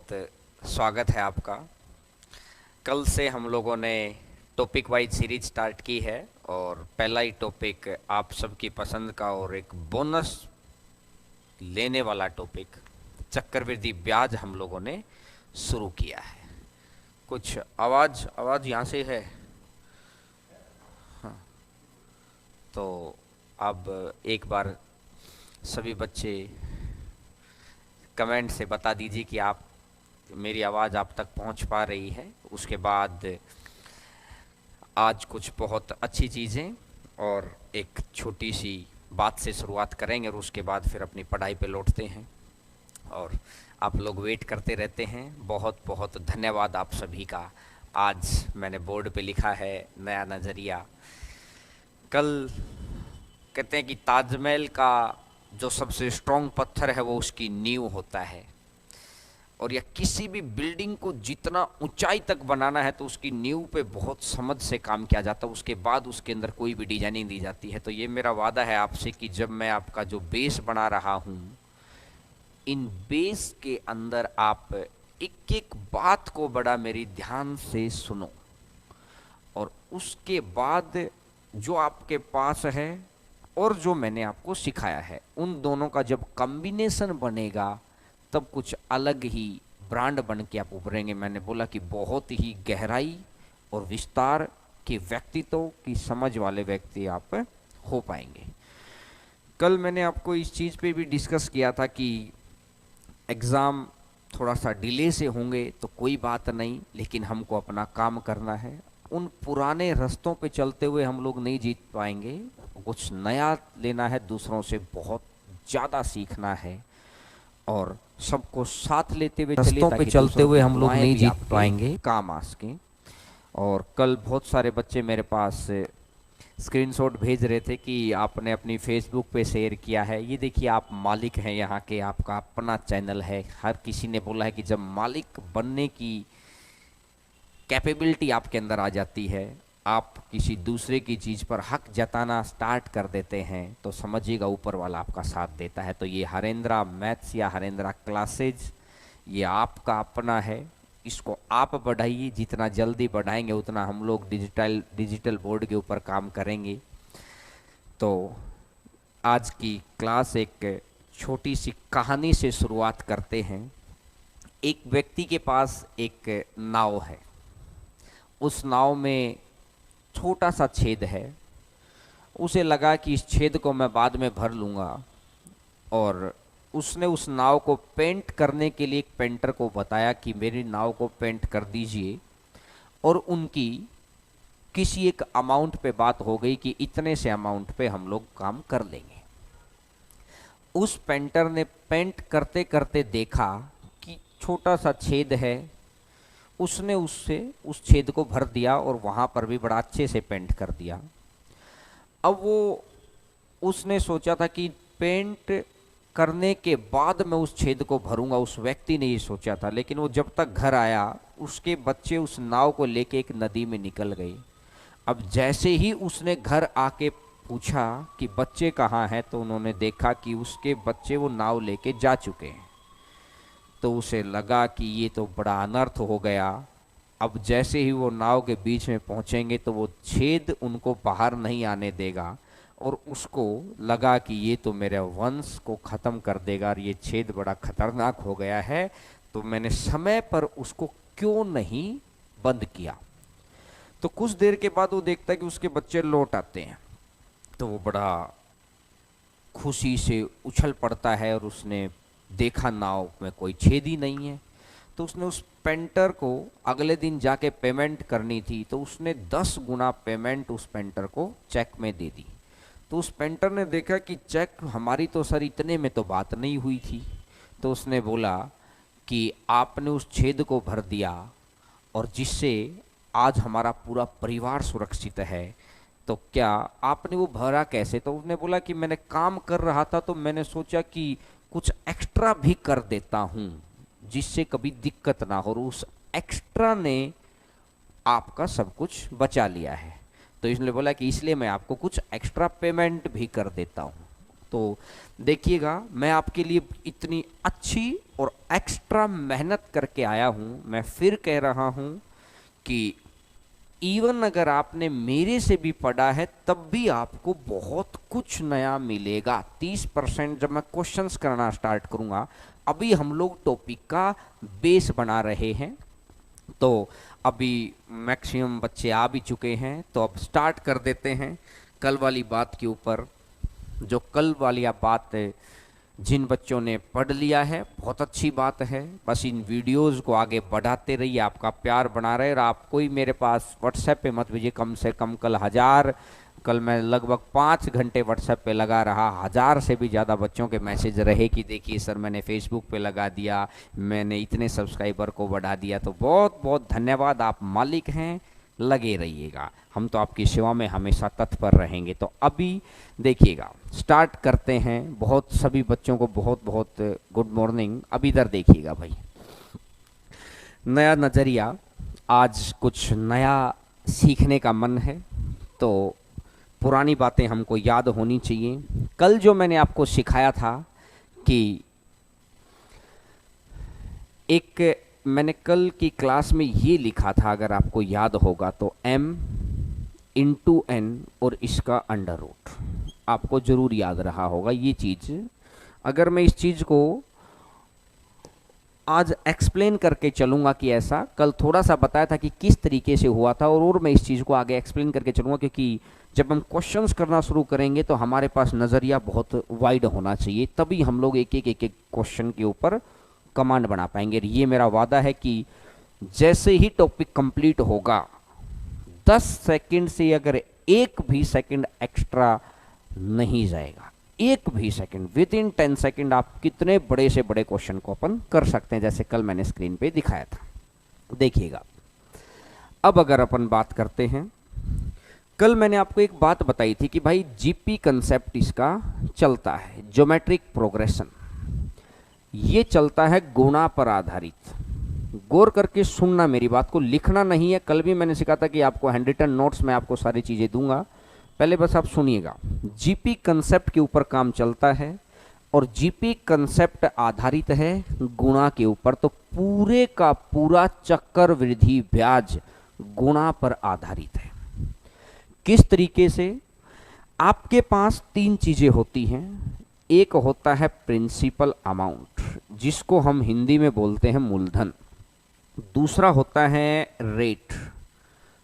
स्वागत है आपका। कल से हम लोगों ने टॉपिक वाइज सीरीज स्टार्ट की है और पहला ही टॉपिक आप सबकी पसंद का और एक बोनस लेने वाला टॉपिक चक्रवृद्धि ब्याज हम लोगों ने शुरू किया है। कुछ आवाज़ आवाज़ यहाँ से है। हाँ, तो अब एक बार सभी बच्चे कमेंट से बता दीजिए कि आप मेरी आवाज़ आप तक पहुंच पा रही है। उसके बाद आज कुछ बहुत अच्छी चीज़ें और एक छोटी सी बात से शुरुआत करेंगे और उसके बाद फिर अपनी पढ़ाई पे लौटते हैं। और आप लोग वेट करते रहते हैं। बहुत बहुत धन्यवाद आप सभी का। आज मैंने बोर्ड पे लिखा है नया नज़रिया। कल कहते हैं कि ताजमहल का जो सबसे स्ट्रॉन्ग पत्थर है वो उसकी नींव होता है, और या किसी भी बिल्डिंग को जितना ऊंचाई तक बनाना है तो उसकी नींव पे बहुत समझ से काम किया जाता है, उसके बाद उसके अंदर कोई भी डिजाइनिंग दी जाती है। तो ये मेरा वादा है आपसे कि जब मैं आपका जो बेस बना रहा हूँ, इन बेस के अंदर आप एक एक बात को बड़ा मेरी ध्यान से सुनो, और उसके बाद जो आपके पास है और जो मैंने आपको सिखाया है उन दोनों का जब कॉम्बिनेशन बनेगा तब कुछ अलग ही ब्रांड बन के आप उभरेंगे। मैंने बोला कि बहुत ही गहराई और विस्तार के व्यक्तित्व की समझ वाले व्यक्ति आप हो पाएंगे। कल मैंने आपको इस चीज़ पे भी डिस्कस किया था कि एग्ज़ाम थोड़ा सा डिले से होंगे तो कोई बात नहीं, लेकिन हमको अपना काम करना है। उन पुराने रास्तों पे चलते हुए हम लोग नहीं जीत पाएंगे। कुछ नया लेना है, दूसरों से बहुत ज़्यादा सीखना है और सबको साथ लेते हुए रास्तों पे चलते हुए हम लोग नहीं जीत पाएंगे काम आ सके। और कल बहुत सारे बच्चे मेरे पास स्क्रीनशॉट भेज रहे थे कि आपने अपनी फेसबुक पे शेयर किया है। ये देखिए, आप मालिक हैं यहाँ के, आपका अपना चैनल है। हर किसी ने बोला है कि जब मालिक बनने की कैपेबिलिटी आपके अंदर आ जाती है, आप किसी दूसरे की चीज़ पर हक जताना स्टार्ट कर देते हैं, तो समझिएगा ऊपर वाला आपका साथ देता है। तो ये हरेंद्रा मैथ्स या हरेंद्रा क्लासेज ये आपका अपना है, इसको आप बढ़ाइए। जितना जल्दी बढ़ाएंगे उतना हम लोग डिजिटल बोर्ड के ऊपर काम करेंगे। तो आज की क्लास एक छोटी सी कहानी से शुरुआत करते हैं। एक व्यक्ति के पास एक नाव है। उस नाव में छोटा सा छेद है। उसे लगा कि इस छेद को मैं बाद में भर लूँगा, और उसने उस नाव को पेंट करने के लिए एक पेंटर को बताया कि मेरी नाव को पेंट कर दीजिए, और उनकी किसी एक अमाउंट पे बात हो गई कि इतने से अमाउंट पे हम लोग काम कर लेंगे। उस पेंटर ने पेंट करते करते देखा कि छोटा सा छेद है। उसने उससे उस छेद को भर दिया और वहाँ पर भी बड़ा अच्छे से पेंट कर दिया। अब वो उसने सोचा था कि पेंट करने के बाद मैं उस छेद को भरूंगा, उस व्यक्ति ने ये सोचा था। लेकिन वो जब तक घर आया, उसके बच्चे उस नाव को लेके एक नदी में निकल गए। अब जैसे ही उसने घर आके पूछा कि बच्चे कहाँ हैं, तो उन्होंने देखा कि उसके बच्चे वो नाव लेके जा चुके हैं। तो उसे लगा कि ये तो बड़ा अनर्थ हो गया। अब जैसे ही वो नाव के बीच में पहुंचेंगे तो वो छेद उनको बाहर नहीं आने देगा, और उसको लगा कि ये तो मेरे वंश को ख़त्म कर देगा और ये छेद बड़ा खतरनाक हो गया है, तो मैंने समय पर उसको क्यों नहीं बंद किया। तो कुछ देर के बाद वो देखता है कि उसके बच्चे लौट आते हैं, तो वो बड़ा खुशी से उछल पड़ता है, और उसने देखा नाव में कोई छेद ही नहीं है। तो उसने उस पेंटर को अगले दिन जाके पेमेंट करनी थी, तो उसने 10 गुना पेमेंट उस पेंटर को चेक में दे दी। तो उस पेंटर ने देखा कि चेक हमारी तो सर इतने में तो बात नहीं हुई थी। तो उसने बोला कि आपने उस छेद को भर दिया, और जिससे आज हमारा पूरा परिवार सुरक्षित है, तो क्या आपने वो भरा कैसे? तो उसने बोला कि मैंने काम कर रहा था तो मैंने सोचा कि कुछ एक्स्ट्रा भी कर देता हूँ जिससे कभी दिक्कत ना हो, और उस एक्स्ट्रा ने आपका सब कुछ बचा लिया है। तो इसने बोला कि इसलिए मैं आपको कुछ एक्स्ट्रा पेमेंट भी कर देता हूँ। तो देखिएगा, मैं आपके लिए इतनी अच्छी और एक्स्ट्रा मेहनत करके आया हूँ। मैं फिर कह रहा हूँ कि इवन अगर आपने मेरे से भी पढ़ा है तब भी आपको बहुत कुछ नया मिलेगा। 30% जब मैं क्वेश्चंस करना स्टार्ट करूंगा, अभी हम लोग टॉपिक का बेस बना रहे हैं, तो अभी मैक्सिमम बच्चे आ भी चुके हैं, तो अब स्टार्ट कर देते हैं कल वाली बात के ऊपर। जो कल वाली बात जिन बच्चों ने पढ़ लिया है, बहुत अच्छी बात है। बस इन वीडियोस को आगे बढ़ाते रहिए, आपका प्यार बना रहे। और आप कोई मेरे पास व्हाट्सएप पे मत भेजिए, कम से कम कल मैं लगभग 5 घंटे व्हाट्सएप पे लगा रहा, 1000 से भी ज़्यादा बच्चों के मैसेज रहे कि देखिए सर मैंने फेसबुक पे लगा दिया, मैंने इतने सब्सक्राइबर को बढ़ा दिया। तो बहुत बहुत धन्यवाद, आप मालिक हैं, लगे रहिएगा, हम तो आपकी सेवा में हमेशा तत्पर रहेंगे। तो अभी देखिएगा, स्टार्ट करते हैं। बहुत सभी बच्चों को बहुत बहुत गुड मॉर्निंग। अब इधर देखिएगा भाई, नया नज़रिया, आज कुछ नया सीखने का मन है, तो पुरानी बातें हमको याद होनी चाहिए। कल जो मैंने आपको सिखाया था कि मैंने कल की क्लास में ये लिखा था, अगर आपको याद होगा तो m इंटू n और इसका अंडर रूट, आपको जरूर याद रहा होगा ये चीज़। अगर मैं इस चीज़ को आज एक्सप्लेन करके चलूँगा कि ऐसा, कल थोड़ा सा बताया था कि किस तरीके से हुआ था, और मैं इस चीज़ को आगे एक्सप्लेन करके चलूँगा, क्योंकि जब हम क्वेश्चंस करना शुरू करेंगे तो हमारे पास नज़रिया बहुत वाइड होना चाहिए, तभी हम लोग एक एक क्वेश्चन के ऊपर कमांड बना पाएंगे। ये मेरा वादा है कि जैसे ही टॉपिक कंप्लीट होगा, 10 सेकंड से अगर एक भी सेकंड एक्स्ट्रा नहीं जाएगा, एक भी सेकंड, विद इन 10 सेकंड आप कितने बड़े से बड़े क्वेश्चन को अपन कर सकते हैं, जैसे कल मैंने स्क्रीन पे दिखाया था। देखिएगा, अब अगर अपन बात करते हैं, कल मैंने आपको एक बात बताई थी कि भाई जीपी कंसेप्ट इसका चलता है, ज्योमेट्रिक प्रोग्रेशन, ये चलता है गुणा पर आधारित। गौर करके सुनना मेरी बात को, लिखना नहीं है। कल भी मैंने सिखा था कि आपको हैंड रिटन नोट्स में आपको सारी चीज़ें दूंगा, पहले बस आप सुनिएगा। जीपी कंसेप्ट के ऊपर काम चलता है, और जीपी कंसेप्ट आधारित है गुणा के ऊपर, तो पूरे का पूरा चक्रवृद्धि ब्याज गुणा पर आधारित है। किस तरीके से? आपके पास 3 चीज़ें होती हैं। एक होता है प्रिंसिपल अमाउंट, जिसको हम हिंदी में बोलते हैं मूलधन। दूसरा होता है रेट,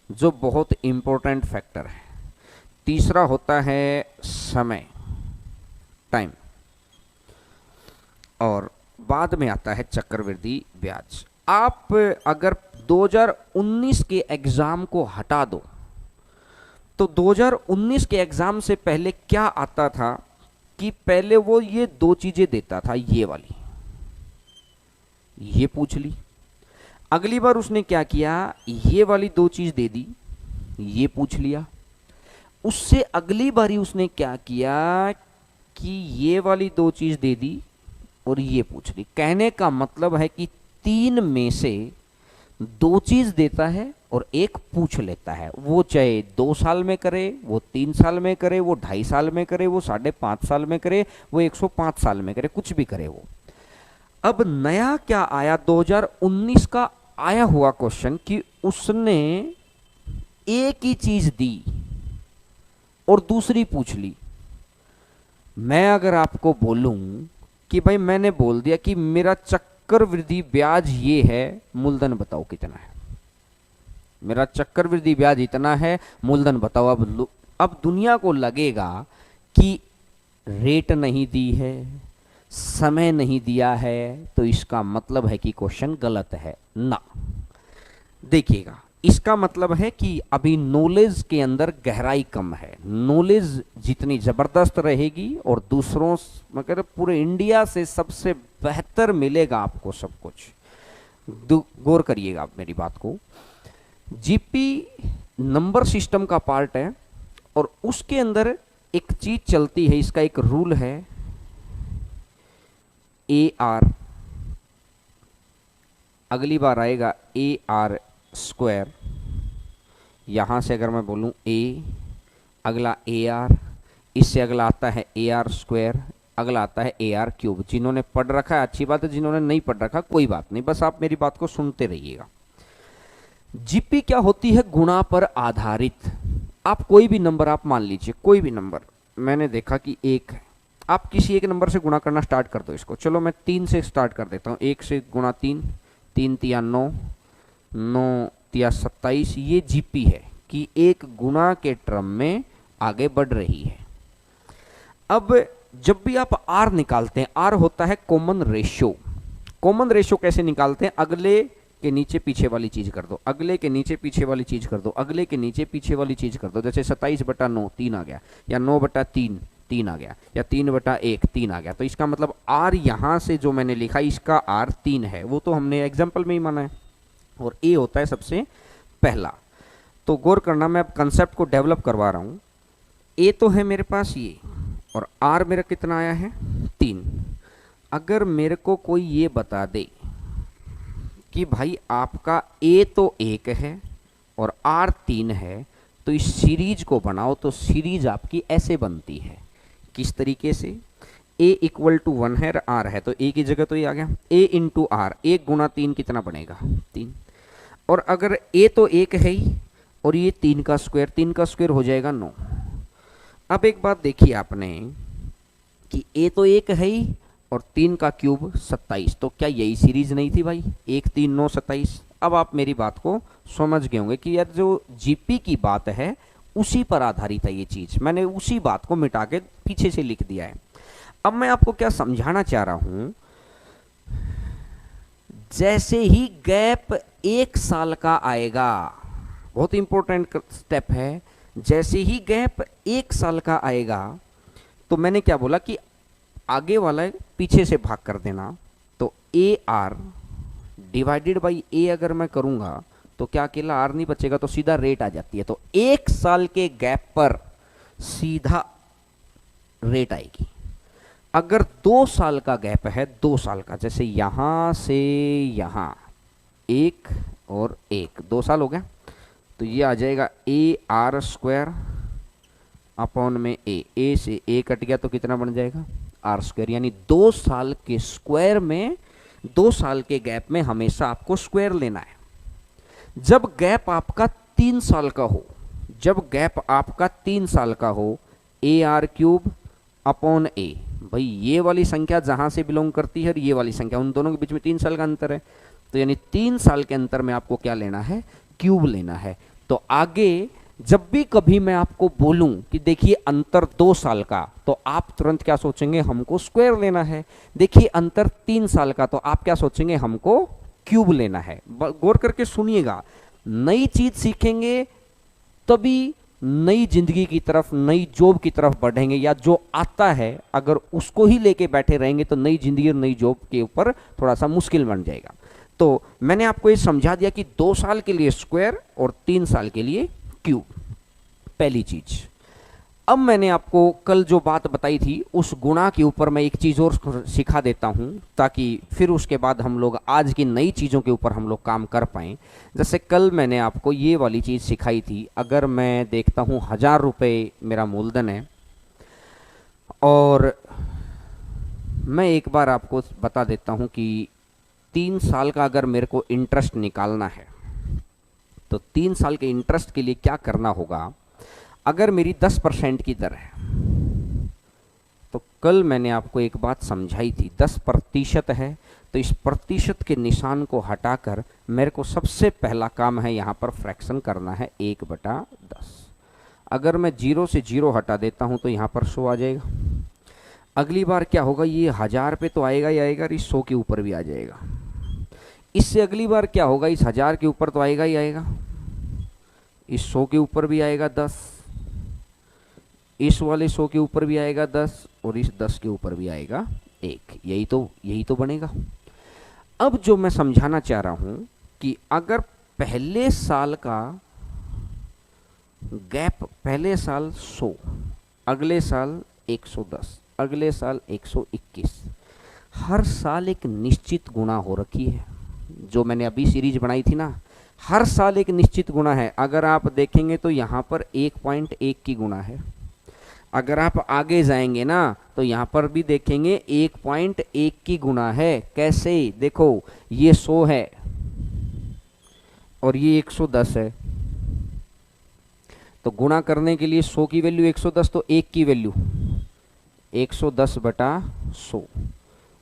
जो बहुत इंपॉर्टेंट फैक्टर है। तीसरा होता है समय, टाइम, और बाद में आता है चक्रवृद्धि ब्याज। आप अगर 2019 के एग्जाम को हटा दो, तो 2019 के एग्जाम से पहले क्या आता था कि पहले वो ये 2 चीजें देता था, ये वाली, ये पूछ ली। अगली बार उसने क्या किया, ये वाली 2 चीज दे दी, ये पूछ लिया। उससे अगली बारी उसने क्या किया कि ये वाली 2 चीज दे दी और ये पूछ ली। कहने का मतलब है कि 3 में से 2 चीज देता है और 1 पूछ लेता है। वो चाहे 2 साल में करे, वो 3 साल में करे, वो 2.5 साल में करे, वो 5.5 साल में करे, वो 105 साल में करे, कुछ भी करे वो। अब नया क्या आया, 2019 का आया हुआ क्वेश्चन कि उसने एक ही चीज दी और दूसरी पूछ ली। मैं अगर आपको बोलूं कि भाई मैंने बोल दिया कि मेरा चक्रवृद्धि ब्याज ये है, मूलधन बताओ कितना है, मेरा चक्रवृद्धि ब्याज इतना है, मूलधन बताओ। अब दुनिया को लगेगा कि रेट नहीं दी है, समय नहीं दिया है, तो इसका मतलब है कि क्वेश्चन गलत है ना। देखिएगा, इसका मतलब है कि अभी नॉलेज के अंदर गहराई कम है। नॉलेज जितनी जबरदस्त रहेगी और दूसरों मगर पूरे इंडिया से सबसे बेहतर मिलेगा आपको सब कुछ। गौर करिएगा आप मेरी बात को। जीपी नंबर सिस्टम का पार्ट है और उसके अंदर एक चीज चलती है, इसका एक रूल है AR, अगली बार आएगा AR स्क्वायर। यहां से अगर मैं बोलूं A, अगला AR, इससे अगला आता है ए आर स्क्वायर, अगला आता है ए आर क्यूब। जिन्होंने पढ़ रखा है अच्छी बात है, जिन्होंने नहीं पढ़ रखा कोई बात नहीं, बस आप मेरी बात को सुनते रहिएगा। जीपी क्या होती है? गुणा पर आधारित। आप कोई भी नंबर आप मान लीजिए, कोई भी नंबर, मैंने देखा कि एक है, आप किसी एक नंबर से गुणा करना स्टार्ट कर दो इसको। चलो मैं 3 से स्टार्ट कर देता हूँ। 1 से गुणा 3, 3 तिया 9, 9 तिया 27। ये जीपी है कि एक गुणा के क्रम में आगे बढ़ रही है। अब जब भी आप आर निकालते हैं, आर होता है कॉमन रेशियो। कॉमन रेशियो कैसे निकालते हैं? अगले के नीचे पीछे वाली चीज कर दो, अगले के नीचे पीछे वाली चीज कर दो, अगले के नीचे पीछे वाली चीज कर दो। जैसे 27/9 3 आ गया, या 9/3 3 आ गया, या 3/1 3 आ गया। तो इसका मतलब आर यहां से जो मैंने लिखा इसका आर 3 है, वो तो हमने एग्जाम्पल में ही माना है। और ए होता है सबसे पहला। तो गौर करना, मैं अब कंसेप्ट को डेवलप करवा रहा हूं। ए तो है मेरे पास ये, और आर मेरा कितना आया है? 3। अगर मेरे को कोई ये बता दे कि भाई आपका ए तो 1 है और आर 3 है, तो इस सीरीज को बनाओ, तो सीरीज आपकी ऐसे बनती है। किस तरीके से? a = 1 है, r है, तो a की जगह तो ये आ गया a × r। 1 × 3 कितना बनेगा? 3। और अगर a तो 1 है ही और ये 3 का स्क्वायर, 3 का स्क्वायर हो जाएगा 9। अब एक बात देखिए आपने कि a तो 1 है ही और 3 का क्यूब 27। तो क्या यही सीरीज नहीं थी भाई? 1 3 9 27। अब आप मेरी बात को समझ गए होंगे कि यार जो जीपी की बात है उसी पर आधारित है ये चीज। मैंने उसी बात को मिटा के पीछे से लिख दिया है। अब मैं आपको क्या समझाना चाह रहा हूं, जैसे ही गैप 1 साल का आएगा, बहुत इंपॉर्टेंट स्टेप है, जैसे ही गैप 1 साल का आएगा, तो मैंने क्या बोला कि आगे वाला पीछे से भाग कर देना। तो ए आर डिवाइडेड बाई ए अगर मैं करूंगा तो क्या अकेला आर नहीं बचेगा, तो सीधा रेट आ जाती है। तो 1 साल के गैप पर सीधा रेट आएगी। अगर 2 साल का गैप है, 2 साल का, जैसे यहां से यहां 1 और 1, 2 साल हो गया, तो ये आ जाएगा ए आर स्क्वायर अपॉन में ए से ए कट गया तो कितना बन जाएगा? R square. यानी 2 साल के स्क्वायर में, 2 साल के गैप में हमेशा आपको स्क्वायर लेना है। जब गैप आपका 3 साल का हो, जब गैप आपका 3 साल का हो, ए आर क्यूब अपॉन ए। भाई ये वाली संख्या जहां से बिलोंग करती है और ये वाली संख्या, उन दोनों के बीच में 3 साल का अंतर है, तो यानी 3 साल के अंतर में आपको क्या लेना है? क्यूब लेना है। तो आगे जब भी कभी मैं आपको बोलूं कि देखिए अंतर 2 साल का, तो आप तुरंत क्या सोचेंगे? हमको स्क्वायर लेना है। देखिए अंतर 3 साल का, तो आप क्या सोचेंगे? हमको क्यूब लेना है। गौर करके सुनिएगा, नई चीज सीखेंगे तभी नई जिंदगी की तरफ, नई जॉब की तरफ बढ़ेंगे, या जो आता है अगर उसको ही लेके बैठे रहेंगे तो नई जिंदगी और नई जॉब के ऊपर थोड़ा सा मुश्किल बन जाएगा। तो मैंने आपको ये समझा दिया कि 2 साल के लिए स्क्वायर और 3 साल के लिए क्यूब, पहली चीज। अब मैंने आपको कल जो बात बताई थी उस गुणा के ऊपर मैं एक चीज और सिखा देता हूं, ताकि फिर उसके बाद हम लोग आज की नई चीजों के ऊपर हम लोग काम कर पाएं। जैसे कल मैंने आपको ये वाली चीज सिखाई थी, अगर मैं देखता हूं 1000 रुपये मेरा मूलधन है, और मैं एक बार आपको बता देता हूं कि 3 साल का अगर मेरे को इंटरेस्ट निकालना है, तो 3 साल के इंटरेस्ट के लिए क्या करना होगा? अगर मेरी 10% की दर है, तो कल मैंने आपको एक बात समझाई थी, 10% है, तो इस प्रतिशत के निशान को हटाकर मेरे को सबसे पहला काम है यहाँ पर फ्रैक्शन करना है 1/10। अगर मैं 0 से 0 हटा देता हूँ तो यहाँ पर 100 आ जाएगा। अगली बार क्या होगा? ये 1000 पे तो आएगा ही आएगा, इस 100 के ऊपर भी आ जाएगा। इससे अगली बार क्या होगा? इस 1000 के ऊपर तो आएगा ही आएगा, इस 100 के ऊपर भी आएगा 10, इस वाले 100 के ऊपर भी आएगा 10, और इस 10 के ऊपर भी आएगा 1। यही तो बनेगा। अब जो मैं समझाना चाह रहा हूं कि अगर पहले साल का गैप, पहले साल 100, अगले साल 110, अगले साल 121, हर साल एक निश्चित गुणा हो रखी है। जो मैंने अभी सीरीज बनाई थी ना, हर साल एक निश्चित गुणा है। अगर आप देखेंगे तो यहाँ पर 1.1 की गुणा है, अगर आप आगे जाएंगे ना तो यहाँ पर भी देखेंगे 1.1 की गुना है। कैसे? देखो ये 100 है और ये 110 है, तो गुणा करने के लिए 100 की वैल्यू 110, तो 1 की वैल्यू 110 बटा 100,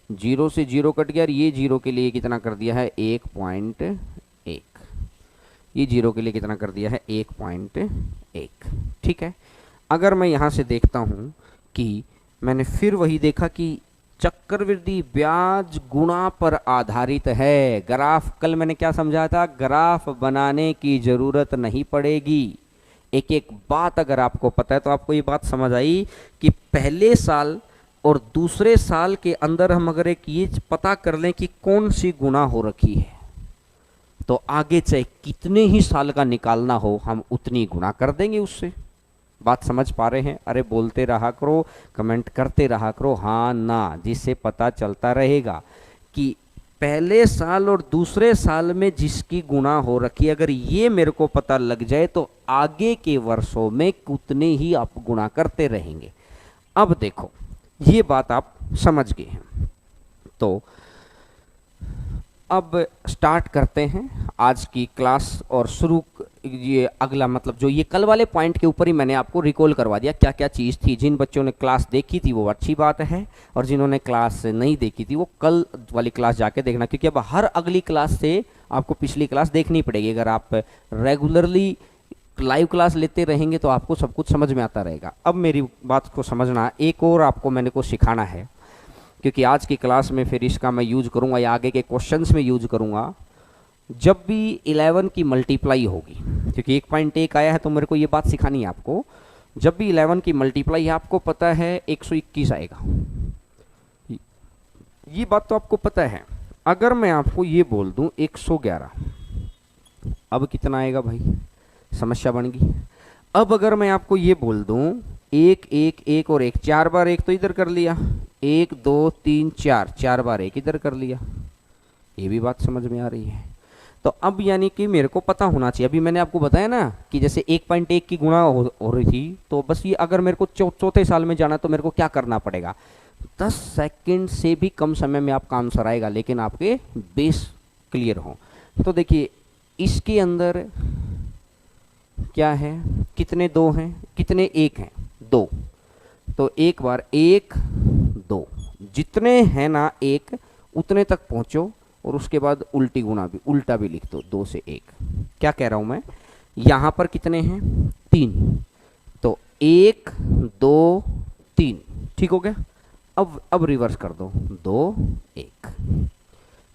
जीरो से जीरो कट गया और ये जीरो के लिए कितना कर दिया है 1.1, ये जीरो के लिए कितना कर दिया है 1.1। ठीक है, अगर मैं यहाँ से देखता हूँ कि मैंने फिर वही देखा कि चक्रवृद्धि ब्याज गुणा पर आधारित है। ग्राफ, कल मैंने क्या समझाया था, ग्राफ बनाने की जरूरत नहीं पड़ेगी। एक एक बात अगर आपको पता है तो आपको ये बात समझ आई कि पहले साल और दूसरे साल के अंदर हम अगर एक ये पता कर लें कि कौन सी गुणा हो रखी है, तो आगे चाहे कितने ही साल का निकालना हो हम उतनी गुणा कर देंगे उससे। बात समझ पा रहे हैं? अरे बोलते रहा करो, कमेंट करते रहा करो हाँ ना, जिससे पता चलता रहेगा कि पहले साल और दूसरे साल में जिसकी गुणा हो रखी है, अगर ये मेरे को पता लग जाए तो आगे के वर्षों में उतने ही आप गुणा करते रहेंगे। अब देखो ये बात आप समझ गए हैं, तो अब स्टार्ट करते हैं आज की क्लास और शुरू। ये अगला मतलब जो ये कल वाले पॉइंट के ऊपर ही मैंने आपको रिकॉल करवा दिया क्या क्या चीज़ थी। जिन बच्चों ने क्लास देखी थी वो अच्छी बात है, और जिन्होंने क्लास नहीं देखी थी वो कल वाली क्लास जाके देखना, क्योंकि अब हर अगली क्लास से आपको पिछली क्लास देखनी पड़ेगी। अगर आप रेगुलरली लाइव क्लास लेते रहेंगे तो आपको सब कुछ समझ में आता रहेगा। अब मेरी बात को समझना, एक और आपको मैंने को सिखाना है, क्योंकि आज की क्लास में फिर इसका मैं यूज करूंगा या आगे के क्वेश्चंस में यूज करूंगा। जब भी 11 की मल्टीप्लाई होगी, क्योंकि 1.1 आया है तो मेरे को ये बात सिखानी है आपको, जब भी 11 की मल्टीप्लाई आपको पता है 121 आएगा, ये बात तो आपको पता है। अगर मैं आपको ये बोल दूं 111, अब कितना आएगा भाई, समस्या बन गई। अब अगर मैं आपको ये बोल दूं 1 1 1 और 1, 4 बार 1 तो इधर कर लिया, 1 2 3 4, 4 बार 1 इधर कर लिया, ये भी बात समझ में आ रही है। तो अब यानी कि मेरे को पता होना चाहिए, अभी मैंने आपको बताया ना कि जैसे 1.1 की गुणा हो रही थी, तो बस ये अगर मेरे को चौथे साल में जाना तो मेरे को क्या करना पड़ेगा, 10 सेकंड से भी कम समय में आपका आंसर आएगा, लेकिन आपके बेस क्लियर हो। तो देखिए इसके अंदर क्या है, कितने 2 हैं, कितने 1 हैं, 2, तो एक बार 1 2, जितने हैं ना 1 उतने तक पहुंचो, और उसके बाद उल्टी गुणा भी, उल्टा भी लिख दो, 2 से 1। क्या कह रहा हूं मैं, यहां पर कितने हैं 3, तो 1 2 3, ठीक हो गया। अब रिवर्स कर दो, 2 1,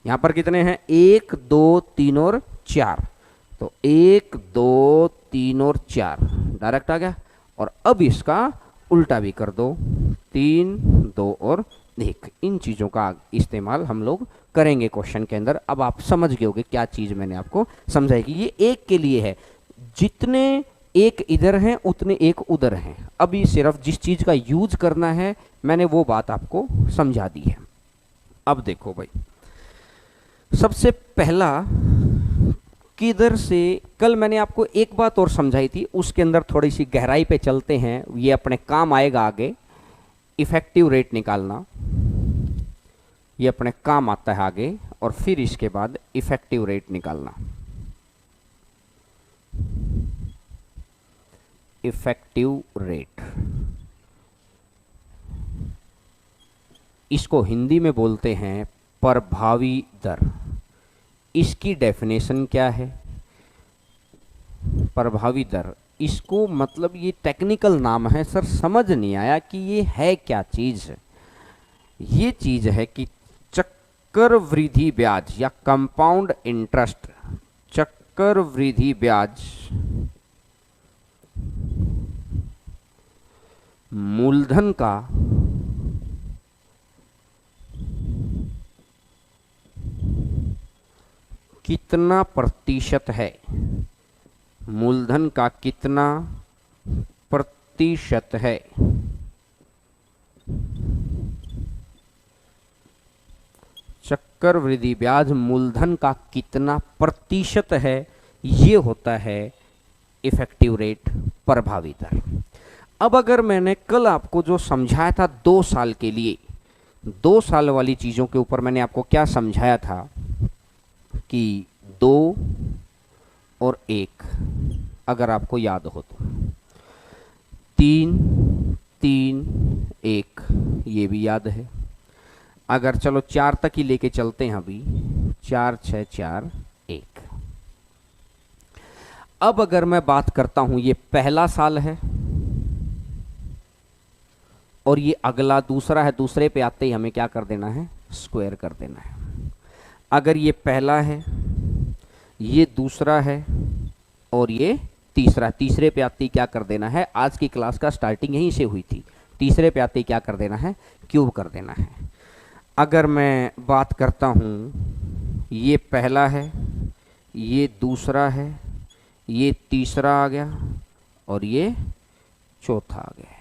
यहां पर कितने हैं 1 2 3 और 4, तो 1 2 3 और 4 डायरेक्ट आ गया। और अब इसका उल्टा भी कर दो, 3 2 और 1। इन चीज़ों का इस्तेमाल हम लोग करेंगे क्वेश्चन के अंदर। अब आप समझ गए होंगे क्या चीज़ मैंने आपको समझाई कि ये 1 के लिए है, जितने 1 इधर हैं उतने 1 उधर हैं। अभी सिर्फ जिस चीज़ का यूज करना है मैंने वो बात आपको समझा दी है। अब देखो भाई, सबसे पहला किधर से, कल मैंने आपको एक बात और समझाई थी, उसके अंदर थोड़ी सी गहराई पे चलते हैं, ये अपने काम आएगा आगे। इफेक्टिव रेट निकालना ये अपने काम आता है आगे, और फिर इसके बाद इफेक्टिव रेट निकालना। इफेक्टिव रेट, इसको हिंदी में बोलते हैं प्रभावी दर। इसकी डेफिनेशन क्या है, प्रभावी दर, इसको मतलब ये टेक्निकल नाम है सर, समझ नहीं आया कि ये है क्या चीज। ये चीज है कि चक्रवृद्धि ब्याज या कंपाउंड इंटरेस्ट, चक्रवृद्धि ब्याज मूलधन का कितना प्रतिशत है, मूलधन का कितना प्रतिशत है, चक्रवृद्धि ब्याज मूलधन का कितना प्रतिशत है, ये होता है इफेक्टिव रेट, प्रभावी दर। अब अगर मैंने कल आपको जो समझाया था 2 साल के लिए, 2 साल वाली चीज़ों के ऊपर मैंने आपको क्या समझाया था कि 2 और 1, अगर आपको याद हो तो 3 3 1, ये भी याद है। अगर चलो 4 तक ही लेके चलते हैं अभी, 4 6 4 1। अब अगर मैं बात करता हूं, ये पहला साल है और ये अगला दूसरा है, दूसरे पे आते ही हमें क्या कर देना है, स्क्वायर कर देना है। अगर ये पहला है, ये दूसरा है और ये तीसरा, तीसरे पे आते ही क्या कर देना है, आज की क्लास का स्टार्टिंग यहीं से हुई थी, तीसरे पे आते ही क्या कर देना है, क्यूब कर देना है। अगर मैं बात करता हूँ, ये पहला है, ये दूसरा है, ये तीसरा आ गया और ये चौथा आ गया।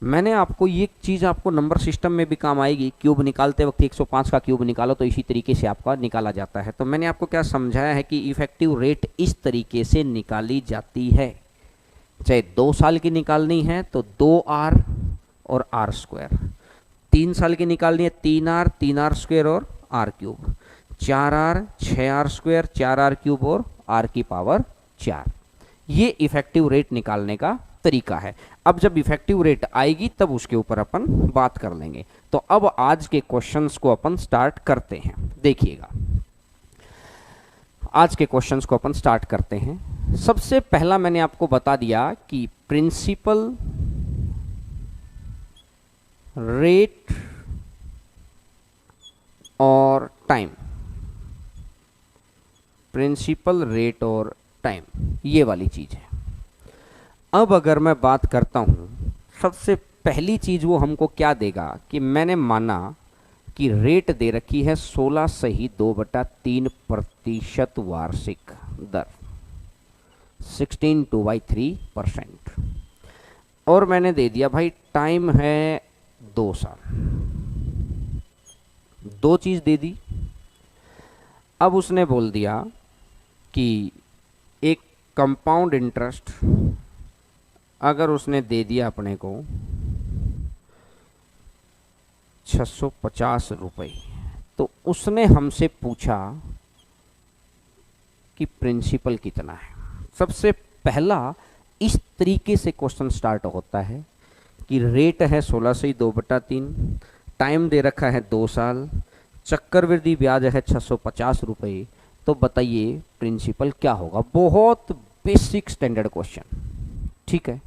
मैंने आपको ये चीज़ आपको नंबर सिस्टम में भी काम आएगी, क्यूब निकालते वक्त 105 का क्यूब निकालो तो इसी तरीके से आपका निकाला जाता है। तो मैंने आपको क्या समझाया है कि इफेक्टिव रेट इस तरीके से निकाली जाती है। चाहे 2 साल की निकालनी है तो 2r और r स्क्वायर, 3 साल की निकालनी है 3r स्क्वायर और r cube, 4r 6r square 4r cube और r की पावर 4। ये इफेक्टिव रेट निकालने का तरीका है। अब जब इफेक्टिव रेट आएगी तब उसके ऊपर अपन बात कर लेंगे। तो अब आज के क्वेश्चंस को अपन स्टार्ट करते हैं। देखिएगा, आज के क्वेश्चंस को अपन स्टार्ट करते हैं। सबसे पहला मैंने आपको बता दिया कि प्रिंसिपल रेट और टाइम, प्रिंसिपल रेट और टाइम, ये वाली चीज है। अब अगर मैं बात करता हूं, सबसे पहली चीज वो हमको क्या देगा कि मैंने माना कि रेट दे रखी है 16/2/3% वार्षिक दर, 16/2/3%, और मैंने दे दिया भाई टाइम है 2 साल। 2 चीज दे दी। अब उसने बोल दिया कि एक कंपाउंड इंटरेस्ट अगर उसने दे दिया अपने को 650 रुपये, तो उसने हमसे पूछा कि प्रिंसिपल कितना है। सबसे पहला इस तरीके से क्वेश्चन स्टार्ट होता है कि रेट है 16/2/3, टाइम दे रखा है 2 साल, चक्रवृद्धि ब्याज है 650 रुपये, तो बताइए प्रिंसिपल क्या होगा। बहुत बेसिक स्टैंडर्ड क्वेश्चन, ठीक है।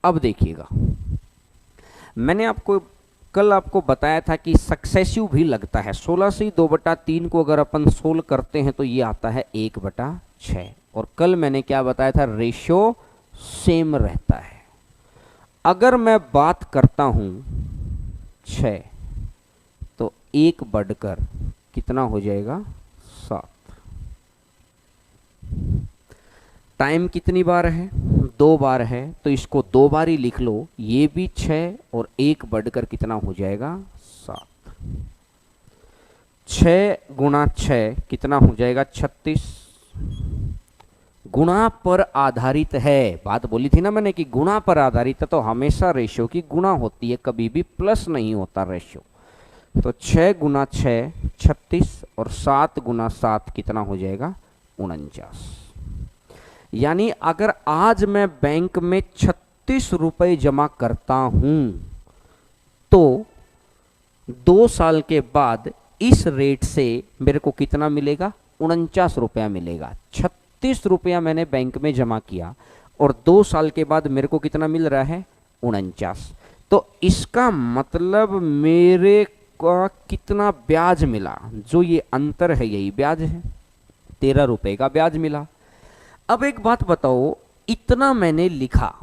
अब देखिएगा, मैंने आपको कल आपको बताया था कि सक्सेसिव भी लगता है। 16/2/3 को अगर अपन सोल्व करते हैं तो ये आता है 1/6, और कल मैंने क्या बताया था, रेशियो सेम रहता है। अगर मैं बात करता हूं 6, तो 1 बढ़कर कितना हो जाएगा, 7। टाइम कितनी बार है, 2 बार है, तो इसको 2 बार ही लिख लो, ये भी 6 और 1 बढ़कर कितना हो जाएगा, 7। 6 गुणा 6 कितना हो जाएगा, 36। गुणा पर आधारित है, बात बोली थी ना मैंने कि गुणा पर आधारित है, तो हमेशा रेशियो की गुणा होती है, कभी भी प्लस नहीं होता रेशियो। तो 6 गुणा 6 36 और 7 गुणा 7 कितना हो जाएगा, 49। यानी अगर आज मैं बैंक में 36 रुपए जमा करता हूं तो 2 साल के बाद इस रेट से मेरे को कितना मिलेगा, 49 रुपया मिलेगा। 36 रुपया मैंने बैंक में जमा किया और 2 साल के बाद मेरे को कितना मिल रहा है, 49। तो इसका मतलब मेरे को कितना ब्याज मिला, जो ये अंतर है यही ब्याज है, 13 रुपए का ब्याज मिला। अब एक बात बताओ, इतना मैंने लिखा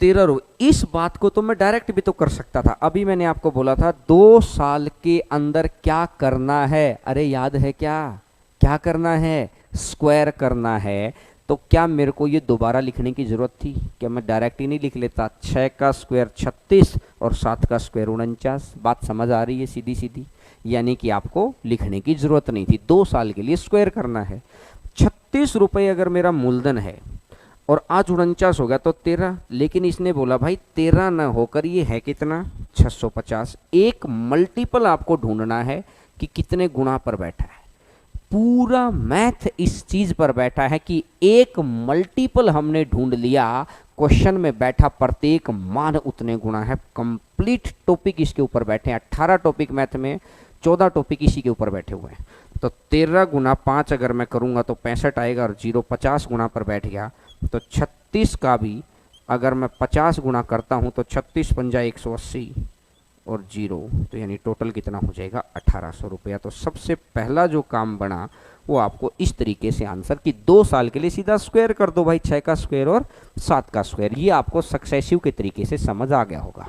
13 रुपये, इस बात को तो मैं डायरेक्ट भी तो कर सकता था। अभी मैंने आपको बोला था 2 साल के अंदर क्या करना है, अरे याद है क्या, क्या करना है, स्क्वायर करना है। तो क्या मेरे को ये दोबारा लिखने की जरूरत थी, क्या मैं डायरेक्ट ही नहीं लिख लेता, 6 का स्क्वायर 36 और 7 का स्क्वायर 49। बात समझ आ रही है सीधी सीधी, यानी कि आपको लिखने की जरूरत नहीं थी, 2 साल के लिए स्क्वायर करना है। 36 रुपये अगर मेरा मूलधन है, और आज 49 हो गया तो 13, लेकिन इसने बोला भाई 13 न होकर ये है कितना 650। एक मल्टीपल आपको ढूंढना है कि कितने गुणा पर बैठा है। पूरा मैथ इस चीज पर बैठा है कि एक मल्टीपल हमने ढूंढ लिया, क्वेश्चन में बैठा प्रत्येक मान उतने गुणा है। कंप्लीट टॉपिक इसके ऊपर बैठे हैं। 18 टॉपिक मैथ में, 14 टॉपिक इसी के ऊपर बैठे हुए हैं। तो 13 गुना 5 अगर मैं करूंगा तो 65 आएगा, और 0 50 गुना पर बैठ गया तो 36 का भी अगर मैं 50 गुना करता हूं तो 36 पंजा 180 और 0, तो यानी टोटल कितना हो जाएगा 1800 रुपया। तो सबसे पहला जो काम बना वो आपको इस तरीके से आंसर कि 2 साल के लिए सीधा स्क्वायर कर दो भाई, 6 का स्क्वायर और 7 का स्क्वायर। ये आपको सक्सेसिव के तरीके से समझ आ गया होगा।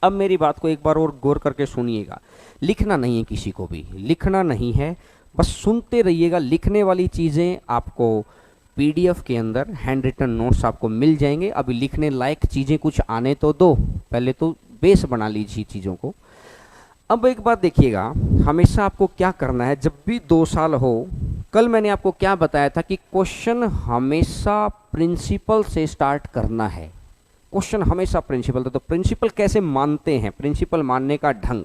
अब मेरी बात को एक बार और गौर करके सुनिएगा। लिखना नहीं है, किसी को भी लिखना नहीं है, बस सुनते रहिएगा। लिखने वाली चीज़ें आपको पीडीएफ के अंदर हैंड रिटन नोट्स आपको मिल जाएंगे। अभी लिखने लायक चीज़ें कुछ आने तो दो, पहले तो बेस बना लीजिए चीज़ों को। अब एक बात देखिएगा, हमेशा आपको क्या करना है जब भी 2 साल हो। कल मैंने आपको क्या बताया था कि क्वेश्चन हमेशा प्रिंसिपल से स्टार्ट करना है। क्वेश्चन हमेशा प्रिंसिपल, तो प्रिंसिपल कैसे मानते हैं, प्रिंसिपल मानने का ढंग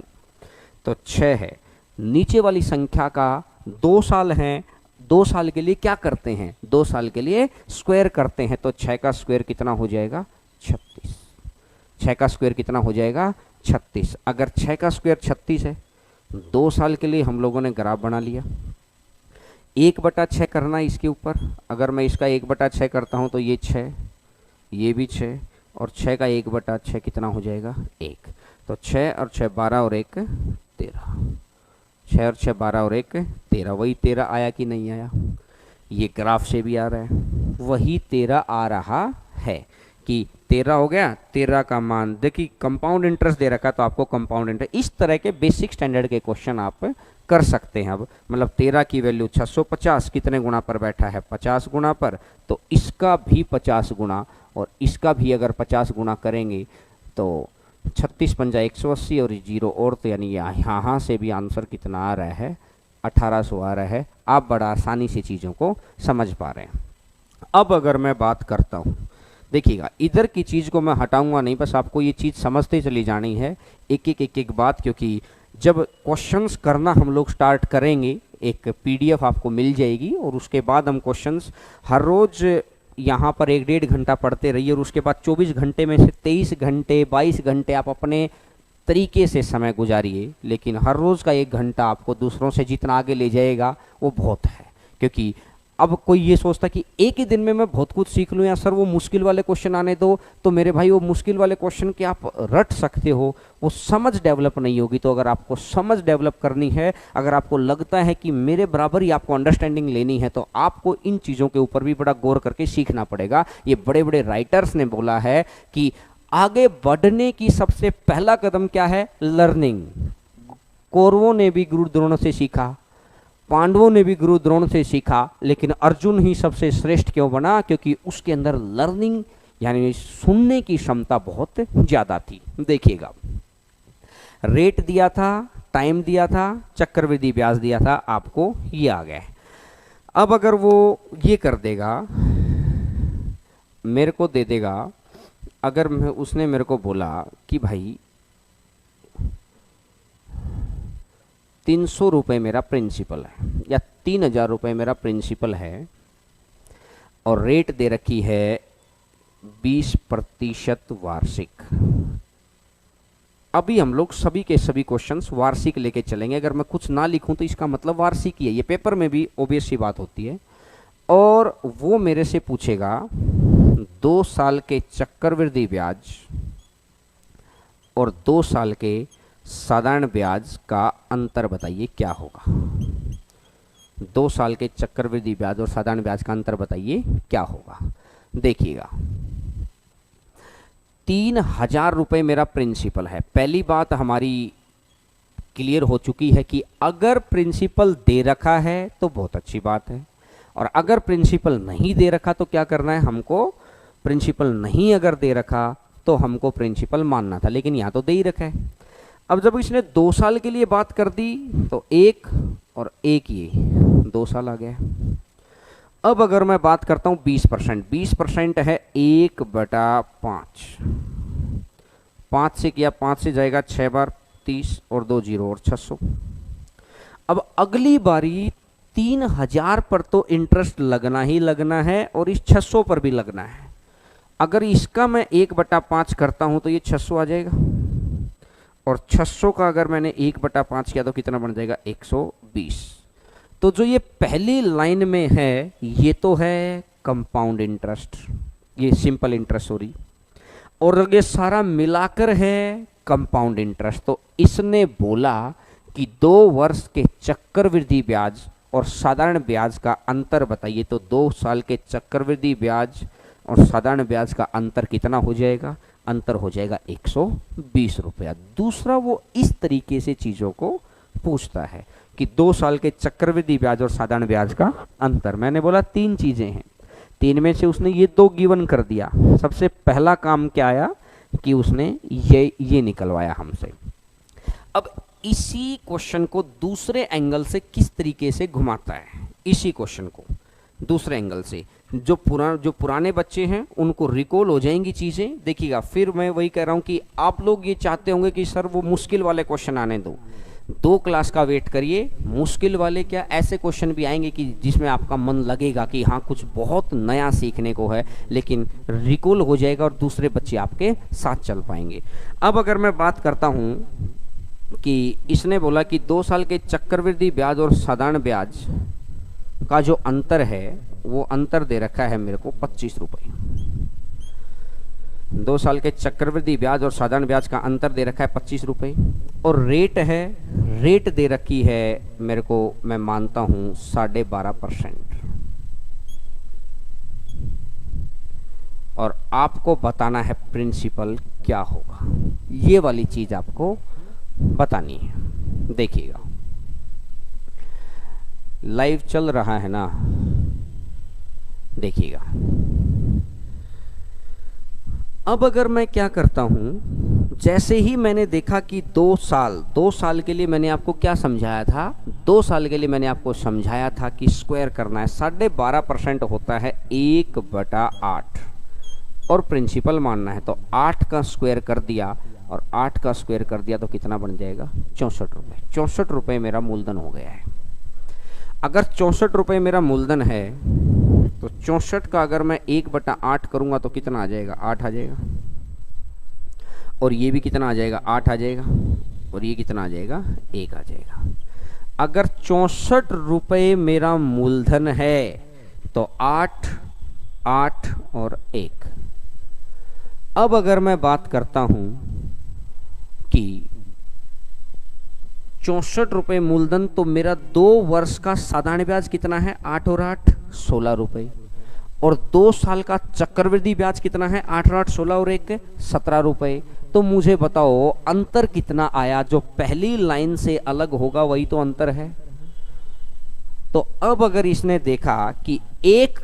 तो 6 है। नीचे वाली संख्या का 2 साल है, 2 साल के लिए क्या करते हैं, 2 साल के लिए स्क्वायर करते हैं। तो 6 का स्क्वायर कितना हो जाएगा 36। 6 का स्क्वायर कितना हो जाएगा 36। अगर 6 का स्क्वायर 36 है, 2 साल के लिए हम लोगों ने ग्राफ बना लिया। 1/6 करना है इसके ऊपर। अगर मैं इसका 1/6 करता हूं तो ये 6, ये भी 6, और 6 का 1/6 कितना हो जाएगा 1। तो 6 और 6 12 और 1 13, 6 और 6 12 और 1 13। वही 13 आया कि नहीं आया, ये ग्राफ से भी आ रहा है, वही 13 आ रहा है कि 13 हो गया। 13 का मान देखिए, कंपाउंड इंटरेस्ट दे रखा तो आपको कंपाउंड इंटरेस्ट, इस तरह के बेसिक स्टैंडर्ड के क्वेश्चन आप कर सकते हैं। अब मतलब 13 की वैल्यू 650 कितने गुना पर बैठा है 50 गुना पर, तो इसका भी 50 गुना और इसका भी अगर 50 गुना करेंगे तो 36 पंजा 180 और 0 और, तो यानी यहाँ से भी आंसर कितना आ रहा है 1800 आ रहा है। आप बड़ा आसानी से चीज़ों को समझ पा रहे हैं। अब अगर मैं बात करता हूँ, देखिएगा इधर की चीज़ को मैं हटाऊंगा नहीं, बस आपको ये चीज़ समझते चली जानी है एक एक बात, क्योंकि जब क्वेश्चंस करना हम लोग स्टार्ट करेंगे एक पीडीएफ आपको मिल जाएगी, और उसके बाद हम क्वेश्चंस हर रोज़ यहाँ पर 1-1.5 घंटा पढ़ते रहिए, और उसके बाद 24 घंटे में से 23 घंटे 22 घंटे आप अपने तरीके से समय गुजारिए। लेकिन हर रोज़ का 1 घंटा आपको दूसरों से जितना आगे ले जाएगा वो बहुत है। क्योंकि अब कोई ये सोचता कि एक ही दिन में मैं बहुत कुछ सीख लूँ, या सर वो मुश्किल वाले क्वेश्चन आने दो, तो मेरे भाई वो मुश्किल वाले क्वेश्चन के आप रट सकते हो, वो समझ डेवलप नहीं होगी। तो अगर आपको समझ डेवलप करनी है, अगर आपको लगता है कि मेरे बराबर ही आपको अंडरस्टैंडिंग लेनी है, तो आपको इन चीज़ों के ऊपर भी बड़ा गौर करके सीखना पड़ेगा। ये बड़े बड़े राइटर्स ने बोला है कि आगे बढ़ने की सबसे पहला कदम क्या है, लर्निंग। कौरवों ने भी गुरु द्रोण से सीखा, पांडवों ने भी गुरु द्रोण से सीखा, लेकिन अर्जुन ही सबसे श्रेष्ठ क्यों बना, क्योंकि उसके अंदर लर्निंग यानी सुनने की क्षमता बहुत ज्यादा थी। देखिएगा रेट दिया था, टाइम दिया था, चक्रवृद्धि ब्याज दिया था, आपको ये आ गया। अब अगर वो ये कर देगा, मेरे को दे देगा, अगर उसने मेरे को बोला कि भाई 300 रुपये मेरा प्रिंसिपल है या 3000 रुपये मेरा प्रिंसिपल है, और रेट दे रखी है 20% वार्षिक। अभी हम लोग सभी के सभी क्वेश्चंस वार्षिक लेके चलेंगे। अगर मैं कुछ ना लिखूं तो इसका मतलब वार्षिक ही है, ये पेपर में भी ऑब्वियस सी बात होती है। और वो मेरे से पूछेगा 2 साल के चक्रवृद्धि ब्याज और 2 साल के साधारण ब्याज का अंतर बताइए क्या होगा। 2 साल के चक्रवृद्धि ब्याज और साधारण ब्याज का अंतर बताइए क्या होगा। देखिएगा 3000 रुपये मेरा प्रिंसिपल है। पहली बात हमारी क्लियर हो चुकी है कि अगर प्रिंसिपल दे रखा है तो बहुत अच्छी बात है, और अगर प्रिंसिपल नहीं दे रखा तो क्या करना है हमको, प्रिंसिपल नहीं अगर दे रखा तो हमको प्रिंसिपल मानना था, लेकिन यहाँ तो दे ही रखा है। अब जब इसने 2 साल के लिए बात कर दी तो 1 और 1 ये 2 साल आ गया। अब अगर मैं बात करता हूँ 20%, 20% है 1/5, 5 से किया, 5 से जाएगा 6 बार 30 और 2 जीरो और 600। अब अगली बारी 3000 पर तो इंटरेस्ट लगना ही लगना है और इस 600 पर भी लगना है। अगर इसका मैं 1/5 करता हूं तो ये 600 आ जाएगा, और 600 का अगर मैंने 1/5 किया तो कितना बन जाएगा 120। तो जो ये पहली लाइन में है ये तो है कंपाउंड इंटरेस्ट, ये सिंपल इंटरेस्ट सॉरी, और ये सारा मिलाकर है कंपाउंड इंटरेस्ट। तो इसने बोला कि 2 वर्ष के चक्रवृद्धि ब्याज और साधारण ब्याज का अंतर बताइए। तो 2 साल के चक्रवृद्धि ब्याज और साधारण ब्याज का अंतर कितना हो जाएगा? अंतर हो जाएगा 120 रुपया। दूसरा, वो इस तरीके से चीज़ों को पूछता है कि 2 साल के चक्रवृद्धि ब्याज और साधारण ब्याज का अंतर। मैंने बोला 3 चीज़ें हैं, 3 में से उसने ये 2 गिवन कर दिया। सबसे पहला काम क्या आया कि उसने ये निकलवाया हमसे। अब इसी क्वेश्चन को दूसरे एंगल से किस तरीके से घुमाता है, इसी क्वेश्चन को दूसरे एंगल से, जो पुराने बच्चे हैं उनको रिकॉल हो जाएंगी चीज़ें। देखिएगा, फिर मैं वही कह रहा हूँ कि आप लोग ये चाहते होंगे कि सर वो मुश्किल वाले क्वेश्चन आने दो, 2 क्लास का वेट करिए। मुश्किल वाले क्या, ऐसे क्वेश्चन भी आएंगे कि जिसमें आपका मन लगेगा कि हाँ कुछ बहुत नया सीखने को है, लेकिन रिकॉल हो जाएगा और दूसरे बच्चे आपके साथ चल पाएंगे। अब अगर मैं बात करता हूँ कि इसने बोला कि 2 साल के चक्रवृद्धि ब्याज और साधारण ब्याज का जो अंतर है, वो अंतर दे रखा है मेरे को 25 रुपये। 2 साल के चक्रवृद्धि ब्याज और साधारण ब्याज का अंतर दे रखा है 25 रुपये, और रेट दे रखी है मेरे को, मैं मानता हूँ 12.5%। और आपको बताना है प्रिंसिपल क्या होगा, ये वाली चीज आपको बतानी है। देखिएगा, लाइव चल रहा है ना, देखिएगा। अब अगर मैं क्या करता हूं, जैसे ही मैंने देखा कि 2 साल के लिए मैंने आपको क्या समझाया था, 2 साल के लिए मैंने आपको समझाया था कि स्क्वायर करना है। 12.5% होता है 1/8 और प्रिंसिपल मानना है, तो 8 का स्क्वायर कर दिया, और 8 का स्क्वायर कर दिया तो कितना बन जाएगा 64 रुपये। 64 रुपये मेरा मूलधन हो गया है। अगर 64 रुपये मेरा मूलधन है तो 64 का अगर मैं 1/8 करूंगा तो कितना आ जाएगा 8 आ जाएगा, और ये भी कितना आ जाएगा 8 आ जाएगा, और ये कितना आ जाएगा 1 आ जाएगा। अगर 64 रुपये मेरा मूलधन है तो 8 8 और 1। अब अगर मैं बात करता हूं कि 64 रुपये मूलधन, तो मेरा 2 वर्ष का साधारण ब्याज कितना है 8 और 8 16 रुपये, और 2 साल का चक्रवृद्धि ब्याज कितना है 8 और 8 16 और 1 17 रुपये। तो मुझे बताओ अंतर कितना आया? जो पहली लाइन से अलग होगा वही तो अंतर है। तो अब अगर इसने देखा कि 1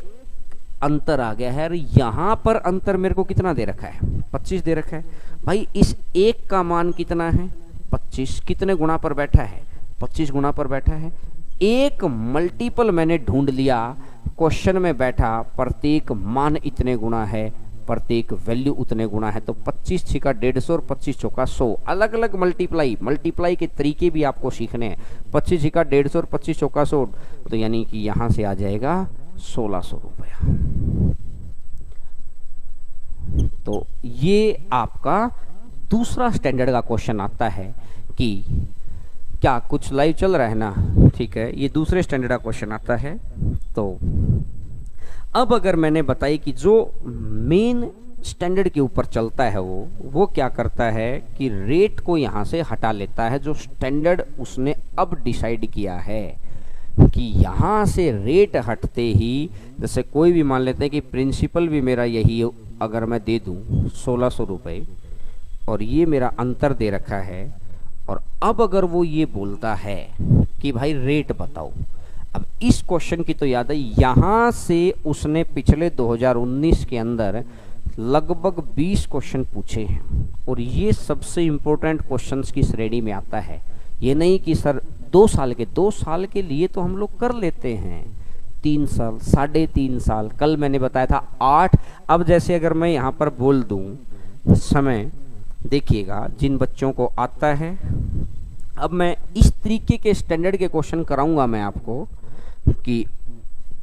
अंतर आ गया है, और यहां पर अंतर मेरे को कितना दे रखा है 25 दे रखा है। भाई इस 1 का मान कितना है 25, कितने गुणा पर बैठा है 25 गुणा पर बैठा है। एक मल्टीपल मैंने ढूंढ लिया, क्वेश्चन में बैठा, प्रत्येक मान इतने गुणा है, प्रत्येक वैल्यू उतने गुणा है। तो 25 छिका 150 और 25 चौका 100, अलग अलग मल्टीप्लाई के तरीके भी आपको सीखने हैं। 25 छिका 150 और 25 चौका 100, तो यानी कि यहां से आ जाएगा 1600 रुपया। तो ये आपका दूसरा स्टैंडर्ड का क्वेश्चन आता है कि क्या कुछ लाइव चल रहा है ना, ठीक है, ये दूसरे स्टैंडर्ड का क्वेश्चन आता है। तो अब अगर मैंने बताई कि जो मेन स्टैंडर्ड के ऊपर चलता है वो क्या करता है कि रेट को यहाँ से हटा लेता है। जो स्टैंडर्ड उसने अब डिसाइड किया है कि यहाँ से रेट हटते ही, जैसे कोई भी मान लेते हैं कि प्रिंसिपल भी मेरा यही अगर मैं दे दूँ 1600 रुपये, और ये मेरा अंतर दे रखा है, और अब अगर वो ये बोलता है कि भाई रेट बताओ। अब इस क्वेश्चन की तो याद है, यहाँ से उसने पिछले 2019 के अंदर लगभग 20 क्वेश्चन पूछे हैं, और ये सबसे इम्पोर्टेंट क्वेश्चंस की श्रेणी में आता है। ये नहीं कि सर 2 साल के लिए तो हम लोग कर लेते हैं, 3 साल, 3.5 साल, कल मैंने बताया था 8। अब जैसे अगर मैं यहाँ पर बोल दूँ समय, देखिएगा जिन बच्चों को आता है, अब मैं इस तरीके के स्टैंडर्ड के क्वेश्चन कराऊंगा मैं आपको कि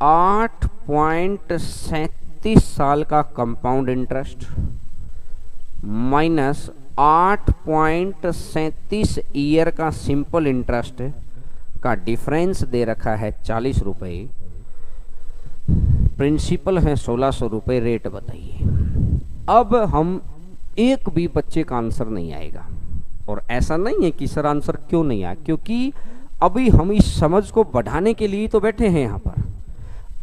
8.37 साल का कंपाउंड इंटरेस्ट माइनस 8.37 ईयर का सिंपल इंटरेस्ट का डिफरेंस दे रखा है 40 रुपये, प्रिंसिपल है 1600 रुपये, रेट बताइए। अब हम एक भी बच्चे का आंसर नहीं आएगा, और ऐसा नहीं है कि सर आंसर क्यों नहीं आया, क्योंकि अभी हम इस समझ को बढ़ाने के लिए तो बैठे हैं यहाँ पर।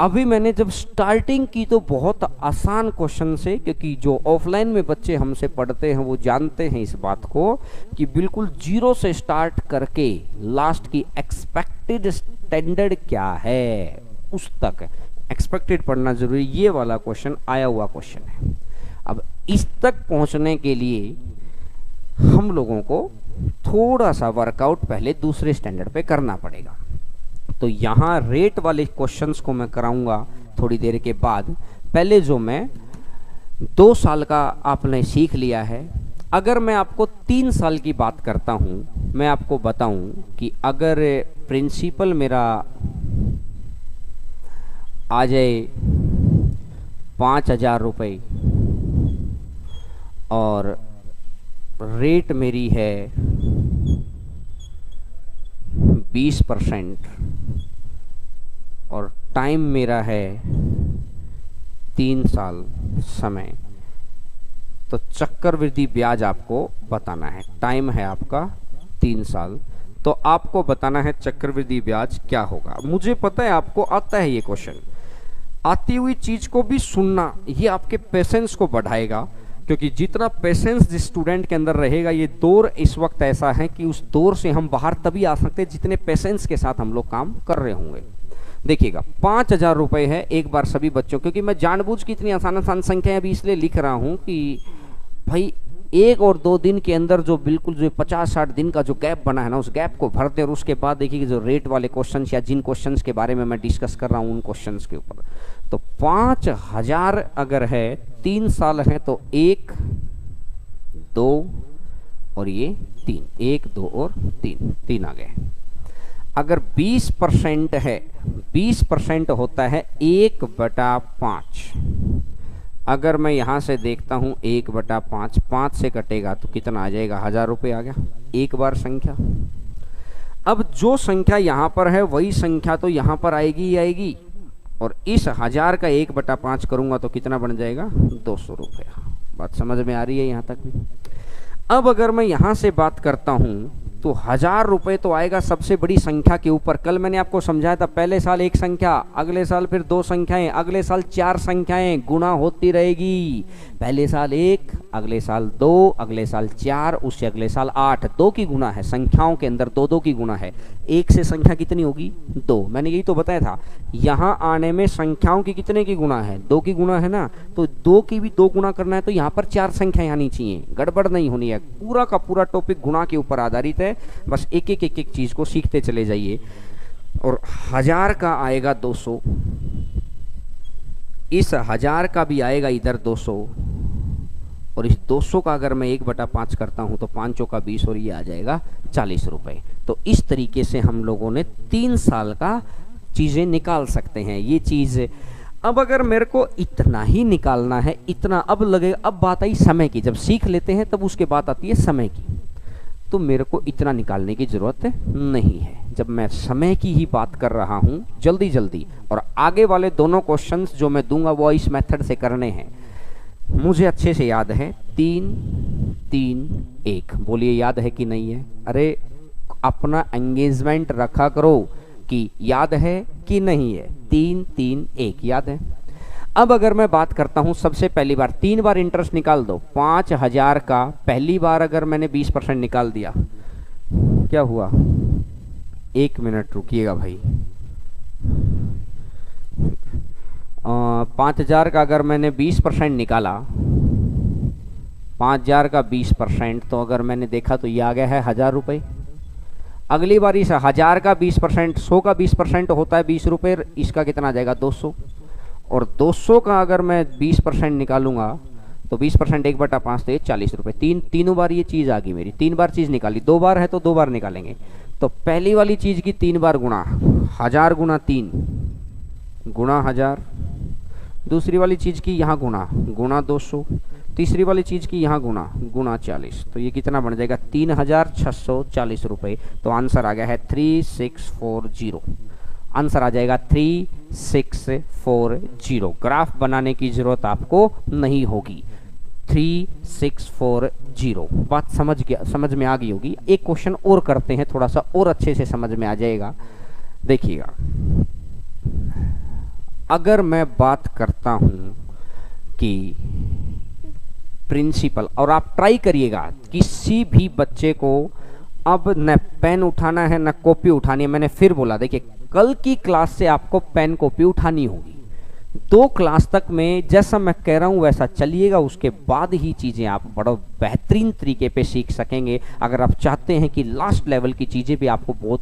अभी मैंने जब स्टार्टिंग की तो बहुत आसान क्वेश्चन से, क्योंकि जो ऑफलाइन में बच्चे हमसे पढ़ते हैं वो जानते हैं इस बात को कि बिल्कुल जीरो से स्टार्ट करके लास्ट की एक्सपेक्टेड स्टैंडर्ड क्या है उस तक एक्सपेक्टेड पढ़ना जरूरी। ये वाला क्वेश्चन आया हुआ क्वेश्चन है। अब इस तक पहुंचने के लिए हम लोगों को थोड़ा सा वर्कआउट पहले दूसरे स्टैंडर्ड पे करना पड़ेगा। तो यहाँ रेट वाले क्वेश्चंस को मैं कराऊंगा थोड़ी देर के बाद। पहले जो मैं 2 साल का आपने सीख लिया है, अगर मैं आपको 3 साल की बात करता हूँ, मैं आपको बताऊं कि अगर प्रिंसिपल मेरा आ जाए 5,000 रुपये और रेट मेरी है 20% और टाइम मेरा है 3 साल समय, तो चक्रवृद्धि ब्याज आपको बताना है। टाइम है आपका 3 साल, तो आपको बताना है चक्रवृद्धि ब्याज क्या होगा। मुझे पता है आपको आता है ये क्वेश्चन। आती हुई चीज को भी सुनना, ये आपके पेशेंस को बढ़ाएगा, क्योंकि जितना पेशेंस जिस स्टूडेंट के अंदर रहेगा, ये दौर इस वक्त ऐसा है कि उस दौर से हम बाहर तभी आ सकते हैं जितने पेशेंस के साथ हम लोग काम कर रहे होंगे। देखिएगा 5,000 रुपये है एक बार सभी बच्चों, क्योंकि मैं जानबूझ के इतनी आसान आसान संख्याएं अभी इसलिए लिख रहा हूं कि भाई 1 और 2 दिन के अंदर जो बिल्कुल जो 50-60 दिन का जो गैप बना है ना, उस गैप को भर दे। और उसके बाद देखिए जो रेट वाले क्वेश्चंस या जिन क्वेश्चंस के बारे में मैं डिस्कस कर रहा हूँ उन क्वेश्चंस के ऊपर, तो 5,000 अगर है 3 साल है तो 1, 2 और ये 3, 1, 2 और 3 आ गए। अगर 20% है, 20% होता है 1/5। अगर मैं यहाँ से देखता हूँ 1/5, 5 से कटेगा तो कितना आ जाएगा, 1,000 रुपये आ गया एक बार संख्या। अब जो संख्या यहाँ पर है वही संख्या तो यहाँ पर आएगी ही आएगी, और इस 1,000 का 1/5 करूँगा तो कितना बन जाएगा, 200 रुपया। बात समझ में आ रही है यहाँ तक भी? अब अगर मैं यहाँ से बात करता हूँ तो 1,000 रुपये तो आएगा सबसे बड़ी संख्या के ऊपर। कल मैंने आपको समझाया था, पहले साल 1 संख्या, अगले साल फिर 2 संख्याएं, अगले साल 4 संख्याएं, गुणा होती रहेगी। पहले साल 1, अगले साल 2, अगले साल 4, उससे अगले साल 8। 2 की गुणा है संख्याओं के अंदर, 2 की गुणा है। 1 से संख्या कितनी होगी, 2। मैंने यही तो बताया था। यहाँ आने में संख्याओं की कितने की गुणा है, 2 की गुणा है ना, तो 2 की भी 2 गुणा करना है तो यहाँ पर 4 संख्याएं आनी चाहिए, गड़बड़ नहीं होनी है। पूरा का पूरा टॉपिक गुणा के ऊपर आधारित है, बस एक एक चीज को सीखते चले जाइए। और 1,000 का आएगा 200, इस 1,000 का भी आएगा इधर 200, और इस 200 का अगर मैं 1/5 करता हूं तो 5 का 20 और ये आ जाएगा 40 रुपए। तो इस तरीके से हम लोगों ने 3 साल का चीजें निकाल सकते हैं। ये चीज अब अगर मेरे को इतना ही निकालना है, इतना अब लगेगा। अब बात आई समय की, जब सीख लेते हैं तब उसके बाद आती है समय की, तो मेरे को इतना निकालने की ज़रूरत नहीं है। जब मैं समय की ही बात कर रहा हूँ जल्दी जल्दी, और आगे वाले दोनों क्वेश्चंस जो मैं दूंगा वो इस मेथड से करने हैं। मुझे अच्छे से याद है 3, 3, 1। बोलिए याद है कि नहीं है? अरे अपना एंगेजमेंट रखा करो कि याद है कि नहीं है। 3, 3, 1 याद है। अब अगर मैं बात करता हूं सबसे पहली बार 3 बार इंटरेस्ट निकाल दो। 5,000 का पहली बार अगर मैंने 20% निकाल दिया, क्या हुआ? 1 मिनट रुकिएगा भाई। 5,000 का अगर मैंने 20% निकाला, 5,000 का 20%, तो अगर मैंने देखा तो ये आ गया है 1,000 रुपये। अगली बारी से 1000 का 20%, 100 का 20% होता है 20 रुपये, इसका कितना आ जाएगा 200। और 200 का अगर मैं 20% निकालूंगा तो 20% 1/5 तो ये 40 रुपये। तीनों बार ये चीज़ आ गई मेरी, 3 बार चीज़ निकाली, 2 बार है तो 2 बार निकालेंगे। तो पहली वाली चीज़ की 3 बार गुणा, 1000 गुणा 3 गुणा 1000, दूसरी वाली चीज़ की यहाँ गुणा 200, तीसरी वाली चीज़ की यहाँ गुणा 40, तो ये कितना बन जाएगा 3640 रुपये। तो आंसर आ गया है 3640, आंसर आ जाएगा 3640। ग्राफ बनाने की ज़रूरत आपको नहीं होगी, 3640। बात समझ में आ गई होगी। एक क्वेश्चन और करते हैं, थोड़ा सा और अच्छे से समझ में आ जाएगा। देखिएगा, अगर मैं बात करता हूं कि प्रिंसिपल, और आप ट्राई करिएगा किसी भी बच्चे को अब न पेन उठाना है न कॉपी उठानी है। मैंने फिर बोला, देखिए कल की क्लास से आपको पेन कॉपी उठानी होगी। 2 क्लास तक में जैसा मैं कह रहा हूं वैसा चलिएगा, उसके बाद ही चीज़ें आप बड़ा बेहतरीन तरीके पे सीख सकेंगे। अगर आप चाहते हैं कि लास्ट लेवल की चीज़ें भी आपको बहुत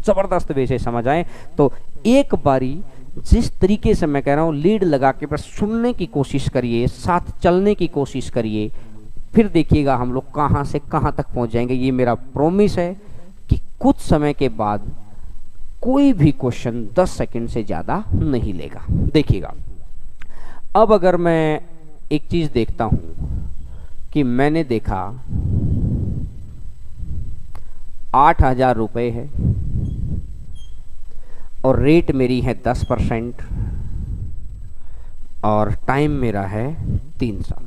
ज़बरदस्त वे से समझ आए, तो एक बारी जिस तरीके से मैं कह रहा हूँ लीड लगा के बस सुनने की कोशिश करिए, साथ चलने की कोशिश करिए, फिर देखिएगा हम लोग कहाँ से कहाँ तक पहुँच जाएंगे। ये मेरा प्रॉमिस है कि कुछ समय के बाद कोई भी क्वेश्चन 10 सेकंड से ज़्यादा नहीं लेगा। देखिएगा, अब अगर मैं एक चीज़ देखता हूँ कि मैंने देखा 8000 रुपये है और रेट मेरी है 10% और टाइम मेरा है 3 साल।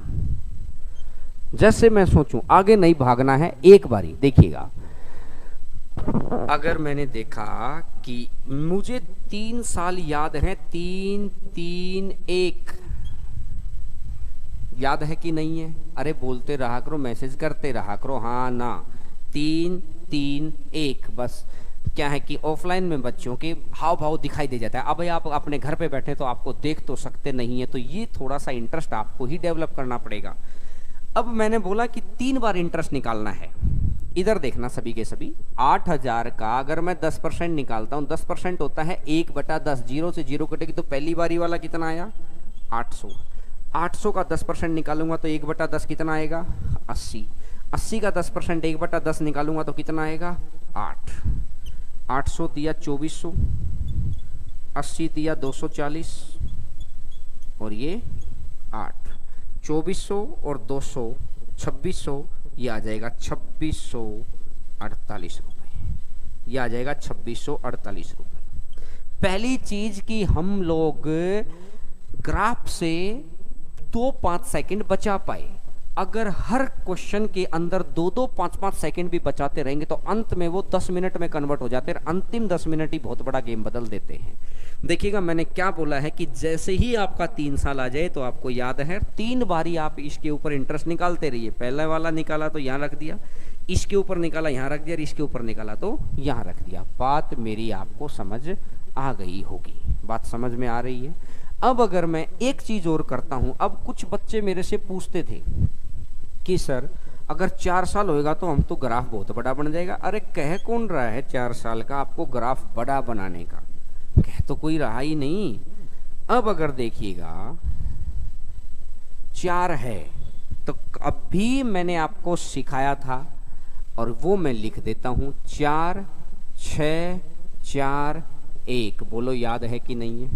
जैसे मैं सोचूं आगे नहीं भागना है, एक बारी देखिएगा, अगर मैंने देखा कि मुझे 3 साल याद है, 3 3 1 याद है कि नहीं है? अरे बोलते रहा करो, मैसेज करते रहा करो, हाँ ना, 3 3 1। बस क्या है कि ऑफलाइन में बच्चों के हाव भाव दिखाई दे जाता है। अब आप अपने घर पे बैठे तो आपको देख तो सकते नहीं है, तो ये थोड़ा सा इंटरेस्ट आपको ही डेवलप करना पड़ेगा। अब मैंने बोला कि 3 बार इंटरेस्ट निकालना है। इधर देखना सभी के सभी, 8000 का अगर मैं 10% निकालता हूँ, 10% होता है 1/10, 0 से 0 कटेगी तो पहली बारी वाला कितना आया 800। 800 का 10% निकालूंगा तो 1/10 कितना आएगा 80। 80 का 10% 1/10 निकालूंगा तो कितना आएगा 8। 800 दिया 2400, 80 दिया 240 और ये 8, 2400 और 200 2600, ये आ जाएगा 2648 रुपये। ये आ जाएगा 2648 रुपये। पहली चीज कि हम लोग ग्राफ से 2-5 सेकंड बचा पाए। अगर हर क्वेश्चन के अंदर 2-2, 5-5 सेकंड भी बचाते रहेंगे तो अंत में वो 10 मिनट में कन्वर्ट हो जाते हैं। अंतिम 10 मिनट ही बहुत बड़ा गेम बदल देते हैं। देखिएगा, मैंने क्या बोला है कि जैसे ही आपका 3 साल आ जाए तो आपको याद है 3 बारी आप इसके ऊपर इंटरेस्ट निकालते रहिए। पहला वाला निकाला तो यहाँ रख दिया, इसके ऊपर निकाला यहाँ रख दिया, इसके ऊपर निकाला तो यहाँ रख दिया। बात मेरी आपको समझ आ गई होगी, बात समझ में आ रही है। अब अगर मैं एक चीज और करता हूं, अब कुछ बच्चे मेरे से पूछते थे कि सर अगर 4 साल होएगा तो हम तो ग्राफ बहुत बड़ा बन जाएगा। अरे कह कौन रहा है 4 साल का आपको ग्राफ बड़ा बनाने का? कह तो कोई रहा ही नहीं। अब अगर देखिएगा 4 है तो अभी मैंने आपको सिखाया था और वो मैं लिख देता हूं, 4 6 4 1। बोलो याद है कि नहीं है?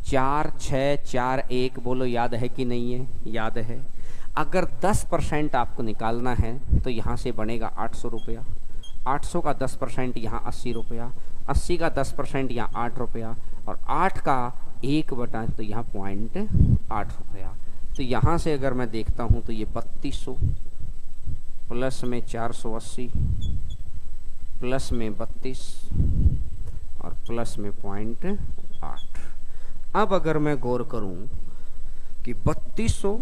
4 6 4 1 बोलो याद है कि नहीं है? याद है। अगर 10% आपको निकालना है तो यहाँ से बनेगा 800 रुपया। 800 का 10% यहाँ 80 रुपया, 80 का 10% यहाँ 8 रुपया और 8 का 1/, तो यहाँ 0.8 रुपया। तो यहाँ से अगर मैं देखता हूँ तो ये 3200 प्लस में 480 प्लस में 32 और प्लस में 0.8। अब अगर मैं गौर करूं कि 3200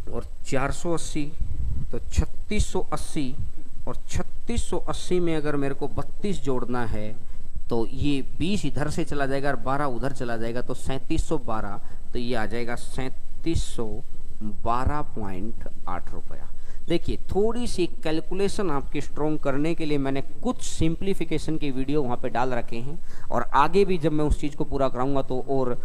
और 480 तो 3680 और 3680 में अगर मेरे को 32 जोड़ना है तो ये 20 इधर से चला जाएगा और 12 उधर चला जाएगा तो 3712, तो ये आ जाएगा 3712.8 रुपया। देखिए थोड़ी सी कैलकुलेशन आपकी स्ट्रॉन्ग करने के लिए मैंने कुछ सिंप्लीफिकेशन की वीडियो वहाँ पे डाल रखे हैं, और आगे भी जब मैं उस चीज़ को पूरा कराऊंगा तो और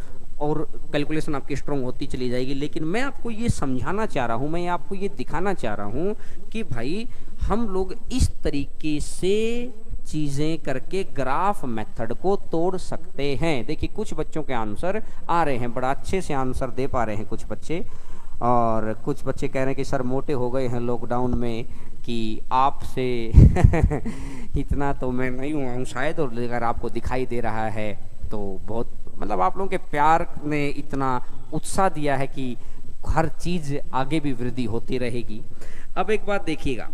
कैलकुलेशन आपकी स्ट्रॉन्ग होती चली जाएगी। लेकिन मैं आपको ये समझाना चाह रहा हूँ, मैं आपको ये दिखाना चाह रहा हूँ कि भाई हम लोग इस तरीके से चीज़ें करके ग्राफ मेथड को तोड़ सकते हैं। देखिए कुछ बच्चों के आंसर आ रहे हैं, बड़ा अच्छे से आंसर दे पा रहे हैं कुछ बच्चे, और कुछ बच्चे कह रहे हैं कि सर मोटे हो गए हैं लॉकडाउन में, कि आपसे इतना तो मैं नहीं हुआ हूँ शायद, और अगर आपको दिखाई दे रहा है तो बहुत, मतलब आप लोगों के प्यार ने इतना उत्साह दिया है कि हर चीज़ आगे भी वृद्धि होती रहेगी। अब एक बात देखिएगा,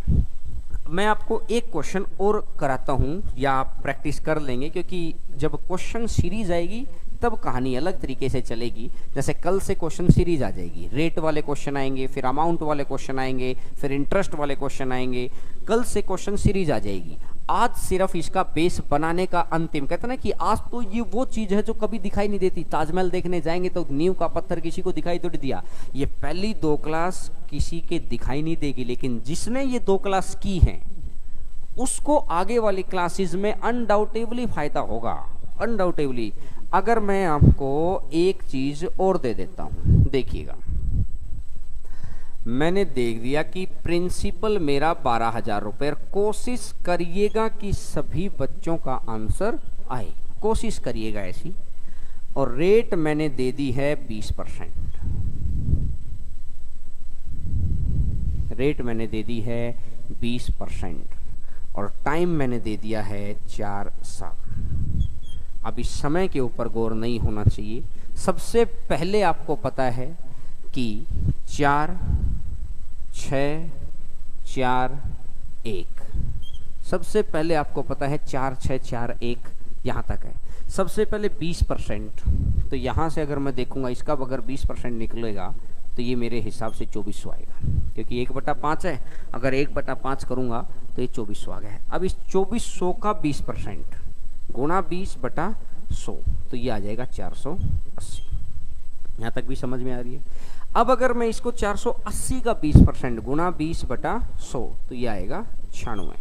मैं आपको एक क्वेश्चन और कराता हूँ, या आप प्रैक्टिस कर लेंगे, क्योंकि जब क्वेश्चन सीरीज आएगी तब कहानी अलग तरीके से चलेगी। जैसे कल से क्वेश्चन सीरीज आ जाएगी, रेट वाले क्वेश्चन आएंगे, फिर अमाउंट वाले क्वेश्चन आएंगे, फिर इंटरेस्ट वाले क्वेश्चन आएंगे, कल से क्वेश्चन सीरीज आ जाएगी। आज सिर्फ इसका बेस बनाने का अंतिम, कहते हैं ना कि आज तो ये वो चीज़ है जो कभी दिखाई नहीं देती। ताजमहल देखने जाएंगे तो नींव का पत्थर किसी को दिखाई तो नहीं दिया, ये पहली 2 क्लास किसी के दिखाई नहीं देगी, लेकिन जिसने ये 2 क्लास की हैं उसको आगे वाली क्लासेस में अनडाउटेबली फायदा होगा, अनडाउटेबली। अगर मैं आपको एक चीज और दे देता हूं, देखिएगा, मैंने देख दिया कि प्रिंसिपल मेरा 12,000 रुपये, कोशिश करिएगा कि सभी बच्चों का आंसर आए, कोशिश करिएगा ऐसी, और रेट मैंने दे दी है 20%, रेट मैंने दे दी है 20%, और टाइम मैंने दे दिया है 4 साल। अब इस समय के ऊपर गौर नहीं होना चाहिए। सबसे पहले आपको पता है कि 4, 6, 4, 1, सबसे पहले आपको पता है 4, 6, 4, 1 यहाँ तक है। सबसे पहले 20%, तो यहाँ से अगर मैं देखूंगा इसका अगर 20% निकलेगा तो ये मेरे हिसाब से 2400 आएगा, क्योंकि 1/5 है, अगर 1/5 करूंगा तो ये 2400 आ गया है। अब इस 2400 का 20% गुणा 20/100, तो ये आ जाएगा 480। यहाँ तक भी समझ में आ रही है। अब अगर मैं इसको 480 का 20% गुणा 20/100, तो ये आएगा 96।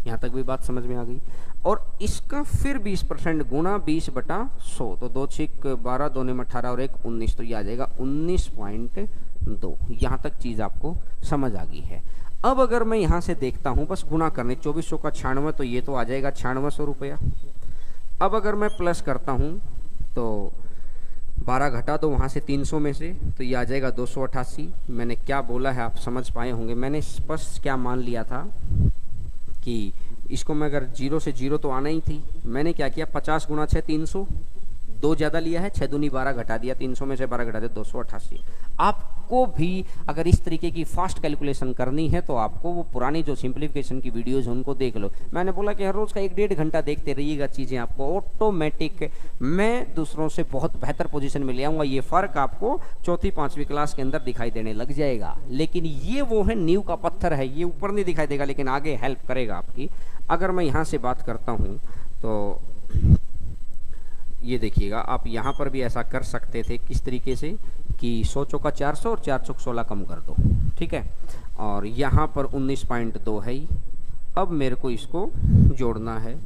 यहाँ तक भी बात समझ में आ गई। और इसका फिर 20% गुणा 20/100, तो 2 6 12, 2 9 18 और 1 19, तो ये आ जाएगा 19.2। यहाँ तक चीज़ आपको समझ आ गई है। अब अगर मैं यहाँ से देखता हूँ, बस गुणा करने 2400 का 96, तो ये तो आ जाएगा 9600 रुपया। अब अगर मैं प्लस करता हूँ तो 12 घटा दो वहाँ से 300 में से, तो ये आ जाएगा 288। मैंने क्या बोला है आप समझ पाए होंगे। मैंने स्पष्ट क्या मान लिया था कि इसको मैं अगर 0 से 0 तो आना ही थी, मैंने क्या किया 50 गुणा 6 300, 2 ज़्यादा लिया है, 6 दूनी 12 घटा दिया, 300 में से 12 घटा दिया 288। आपको भी अगर इस तरीके की फास्ट कैलकुलेशन करनी है तो आपको वो पुरानी जो सिंप्लीफिकेशन की वीडियोज उनको देख लो। मैंने बोला कि हर रोज़ का 1-1.5 घंटा देखते रहिएगा, चीज़ें आपको ऑटोमेटिक मैं दूसरों से बहुत बेहतर पोजीशन में ले आऊँगा। ये फ़र्क आपको 4th-5वीं क्लास के अंदर दिखाई देने लग जाएगा। लेकिन ये वो है नींव का पत्थर है, ये ऊपर नहीं दिखाई देगा लेकिन आगे हेल्प करेगा आपकी। अगर मैं यहाँ से बात करता हूँ तो ये देखिएगा, आप यहाँ पर भी ऐसा कर सकते थे किस तरीके से कि 100 चौका 400 और 4 चौक 16 कम कर दो, ठीक है। और यहाँ पर 19.2 है ही। अब मेरे को इसको जोड़ना है,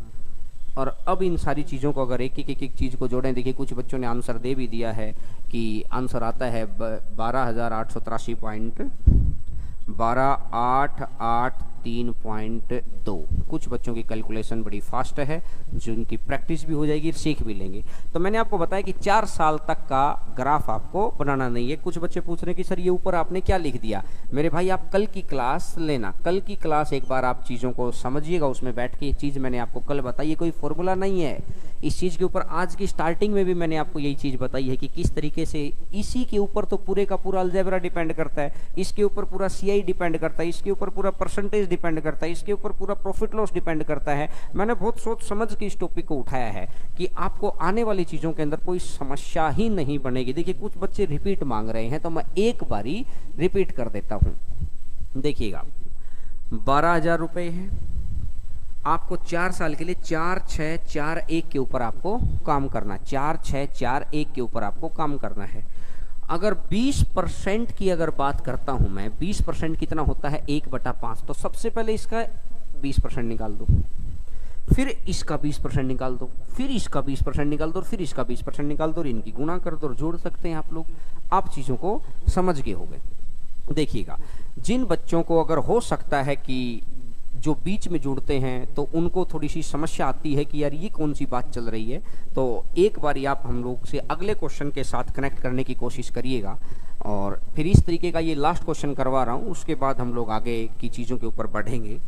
और अब इन सारी चीज़ों को अगर एक एक चीज़ को जोड़ें, देखिए कुछ बच्चों ने आंसर दे भी दिया है कि आंसर आता है 12,883.2। कुछ बच्चों की कैलकुलेशन बड़ी फास्ट है, जो उनकी प्रैक्टिस भी हो जाएगी, सीख भी लेंगे। तो मैंने आपको बताया कि 4 साल तक का ग्राफ आपको बनाना नहीं है। कुछ बच्चे पूछ रहे हैं कि सर ये ऊपर आपने क्या लिख दिया। मेरे भाई आप कल की क्लास लेना, कल की क्लास एक बार आप चीज़ों को समझिएगा, उसमें बैठ के ये चीज़ मैंने आपको कल बताई है, कोई फॉर्मूला नहीं है इस चीज़ के ऊपर। आज की स्टार्टिंग में भी मैंने आपको यही चीज़ बताई है कि किस तरीके से इसी के ऊपर तो पूरे का पूरा अलजेब्रा डिपेंड करता है, इसके ऊपर पूरा CI डिपेंड करता है, इसके ऊपर पूरा परसेंटेज डिपेंड करता है, इसके ऊपर पूरा प्रॉफिट लॉस डिपेंड करता है। मैंने बहुत सोच समझ के इस टॉपिक को उठाया है कि आपको आने वाली चीज़ों के अंदर कोई समस्या ही नहीं बनेगी। देखिए कुछ बच्चे रिपीट मांग रहे हैं, तो मैं एक बारी रिपीट कर देता हूँ। देखिएगा 12,000 रुपये है, आपको 4 साल के लिए 4 6 4 1 के ऊपर आपको काम करना है, 4 6 4 1 के ऊपर आपको काम करना है। अगर 20% की अगर बात करता हूं मैं, 20% कितना होता है 1/5, तो सबसे पहले इसका 20% निकाल दो, फिर इसका 20% निकाल दो, फिर इसका 20% निकाल दो, फिर इसका 20% निकाल दो, और इनकी गुणा कर दो और जोड़ सकते हैं आप लोग। आप चीज़ों को समझ गए हो गए। देखिएगा, जिन बच्चों को अगर हो सकता है कि जो बीच में जुड़ते हैं तो उनको थोड़ी सी समस्या आती है कि यार ये कौन सी बात चल रही है, तो एक बार आप हम लोग से अगले क्वेश्चन के साथ कनेक्ट करने की कोशिश करिएगा, और फिर इस तरीके का ये लास्ट क्वेश्चन करवा रहा हूँ, उसके बाद हम लोग आगे की चीज़ों के ऊपर बढ़ेंगे।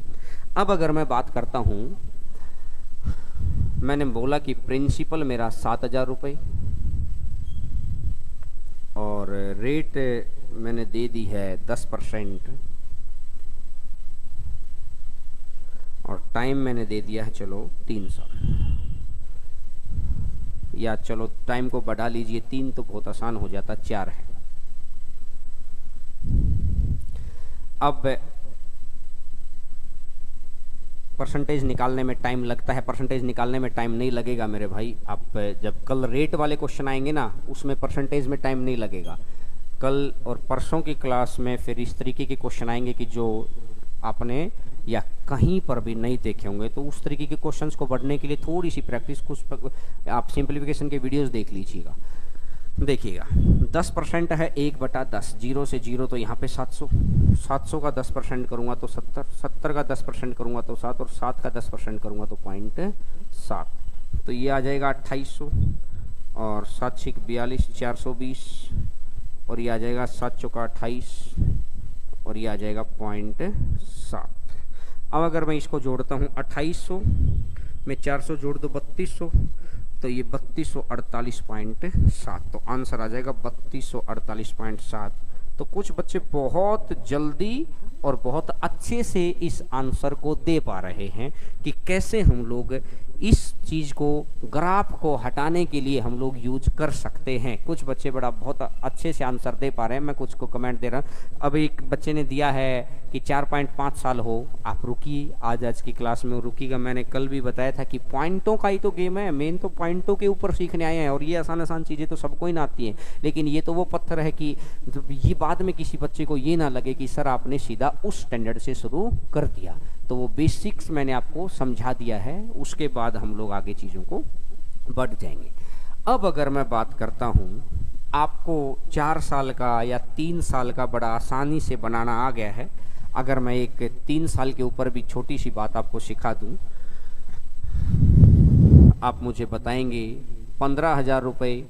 अब अगर मैं बात करता हूँ, मैंने बोला कि प्रिंसिपल मेरा 7,000 रुपये और रेट मैंने दे दी है 10%, और टाइम मैंने दे दिया है चलो 3 साल, या चलो टाइम को बढ़ा लीजिए, 3 तो बहुत आसान हो जाता, 4 है। अब परसेंटेज निकालने में टाइम लगता है, परसेंटेज निकालने में टाइम नहीं लगेगा मेरे भाई। आप जब कल रेट वाले क्वेश्चन आएंगे ना, उसमें परसेंटेज में टाइम नहीं लगेगा। कल और परसों की क्लास में फिर इस तरीके के क्वेश्चन आएंगे कि जो आपने या कहीं पर भी नहीं देखे होंगे, तो उस तरीके के क्वेश्चंस को बढ़ने के लिए थोड़ी सी प्रैक्टिस, कुछ आप सिंप्लीफिकेशन के वीडियोस देख लीजिएगा। देखिएगा, 10% है 1/10, 0 से 0 तो यहाँ पे 700, 700 का 10% करूँगा तो 70, 70 का 10% करूँगा तो 7, और 7 का 10% करूँगा तो 0.7, तो ये आ जाएगा 2800, और 7 6 42, 420, और ये आ जाएगा 7 चौका 28, और ये आ जाएगा 0.7। अब अगर मैं इसको जोड़ता हूँ, 2800 में 400 जोड़ दो 3200, तो ये 3248.7, तो आंसर आ जाएगा 3248.7। तो कुछ बच्चे बहुत जल्दी और बहुत अच्छे से इस आंसर को दे पा रहे हैं कि कैसे हम लोग इस चीज़ को, ग्राफ को हटाने के लिए हम लोग यूज कर सकते हैं। कुछ बच्चे बड़ा बहुत अच्छे से आंसर दे पा रहे हैं, मैं कुछ को कमेंट दे रहा हूँ। अब एक बच्चे ने दिया है कि 4.5 साल हो, आप रुकिए, आज की क्लास में रुकीगा। मैंने कल भी बताया था कि पॉइंटों का ही तो गेम है, मेन तो पॉइंटों के ऊपर सीखने आए हैं, और ये आसान आसान चीज़ें तो सबको ही ना आती हैं, लेकिन ये तो वो पत्थर है कि ये बाद में किसी बच्चे को ये ना लगे कि सर आपने सीधा उस स्टैंडर्ड से शुरू कर दिया। तो वो बेसिक्स मैंने आपको समझा दिया है, उसके बाद हम लोग आगे चीज़ों को बढ़ जाएंगे। अब अगर मैं बात करता हूँ, आपको 4 साल का या 3 साल का बड़ा आसानी से बनाना आ गया है। अगर मैं एक 3 साल के ऊपर भी छोटी सी बात आपको सिखा दूँ, आप मुझे बताएंगे 15,000 रुपये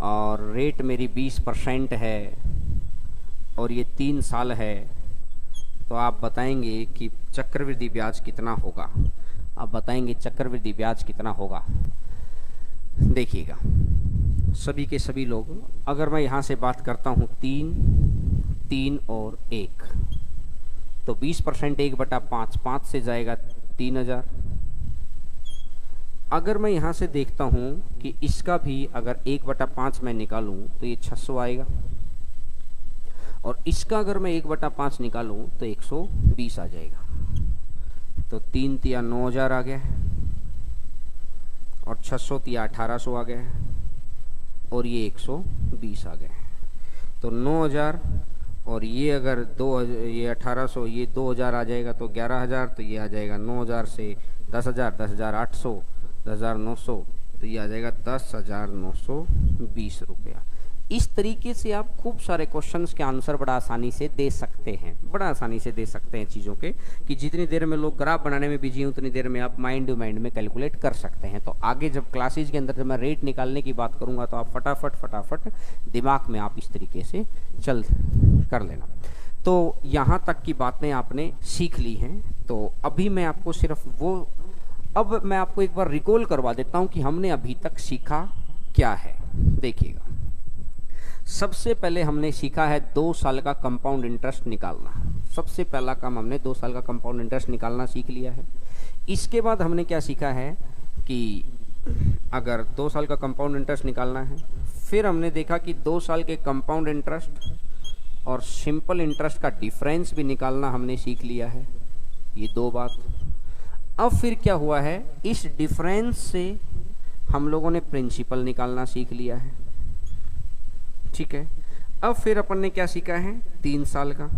और रेट मेरी 20% है, और ये 3 साल है, तो आप बताएंगे कि चक्रवृद्धि ब्याज कितना होगा। आप बताएंगे चक्रवृद्धि ब्याज कितना होगा। देखिएगा सभी के सभी लोग, अगर मैं यहाँ से बात करता हूँ 3 और 1, तो 20% 1/5, 5 से जाएगा 3,000। अगर मैं यहाँ से देखता हूँ कि इसका भी अगर 1/5 मैं निकालूँ तो ये 600 आएगा, और इसका अगर मैं 1/5 निकालूं तो 120 आ जाएगा। तो 3 तिया 9,000 आ गया है, और 600 तिया 1,800 आ गया है, और ये 120 आ गया है। तो 9,000 और ये अगर 2,000, ये 1,800, ये 2,000 आ जाएगा तो 11,000, तो ये आ जाएगा 9,000 से 10,000, 10,800, 10,900, तो ये आ जाएगा 10,920 रुपया। इस तरीके से आप खूब सारे क्वेश्चंस के आंसर बड़ा आसानी से दे सकते हैं, बड़ा आसानी से दे सकते हैं चीज़ों के, कि जितनी देर में लोग ग्राफ बनाने में बिजी हैं उतनी देर में आप माइंड टू माइंड में कैलकुलेट कर सकते हैं। तो आगे जब क्लासेज के अंदर जब मैं रेट निकालने की बात करूंगा तो आप फटाफट दिमाग में आप इस तरीके से चल कर लेना। तो यहाँ तक की बातें आपने सीख ली हैं। तो अभी मैं आपको सिर्फ वो, अब मैं आपको एक बार रिकॉल करवा देता हूँ कि हमने अभी तक सीखा क्या है। देखिएगा, सबसे पहले हमने सीखा है 2 साल का कंपाउंड इंटरेस्ट निकालना। सबसे पहला काम हमने 2 साल का कंपाउंड इंटरेस्ट निकालना सीख लिया है। इसके बाद हमने क्या सीखा है कि अगर 2 साल का कंपाउंड इंटरेस्ट निकालना है, फिर हमने देखा कि 2 साल के कंपाउंड इंटरेस्ट और सिंपल इंटरेस्ट का डिफरेंस भी निकालना हमने सीख लिया है। ये 2 बात। अब फिर क्या हुआ है, इस डिफरेंस से हम लोगों ने प्रिंसिपल निकालना सीख लिया है, ठीक है। अब फिर अपन ने क्या सीखा है, 3 साल का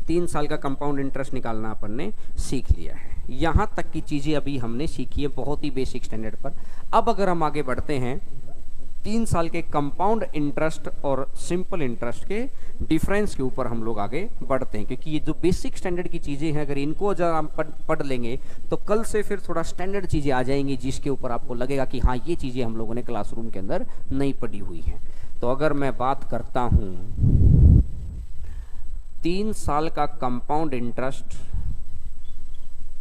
3 साल का कंपाउंड इंटरेस्ट निकालना अपन ने सीख लिया है। यहाँ तक की चीज़ें अभी हमने सीखी है बहुत ही बेसिक स्टैंडर्ड पर। अब अगर हम आगे बढ़ते हैं 3 साल के कंपाउंड इंटरेस्ट और सिंपल इंटरेस्ट के डिफरेंस के ऊपर हम लोग आगे बढ़ते हैं, क्योंकि ये जो बेसिक स्टैंडर्ड की चीज़ें हैं अगर इनको जब हम पढ़ लेंगे तो कल से फिर थोड़ा स्टैंडर्ड चीज़ें आ जाएंगी जिसके ऊपर आपको लगेगा कि हाँ ये चीज़ें हम लोगों ने क्लासरूम के अंदर नहीं पढ़ी हुई हैं। तो अगर मैं बात करता हूँ 3 साल का कंपाउंड इंटरेस्ट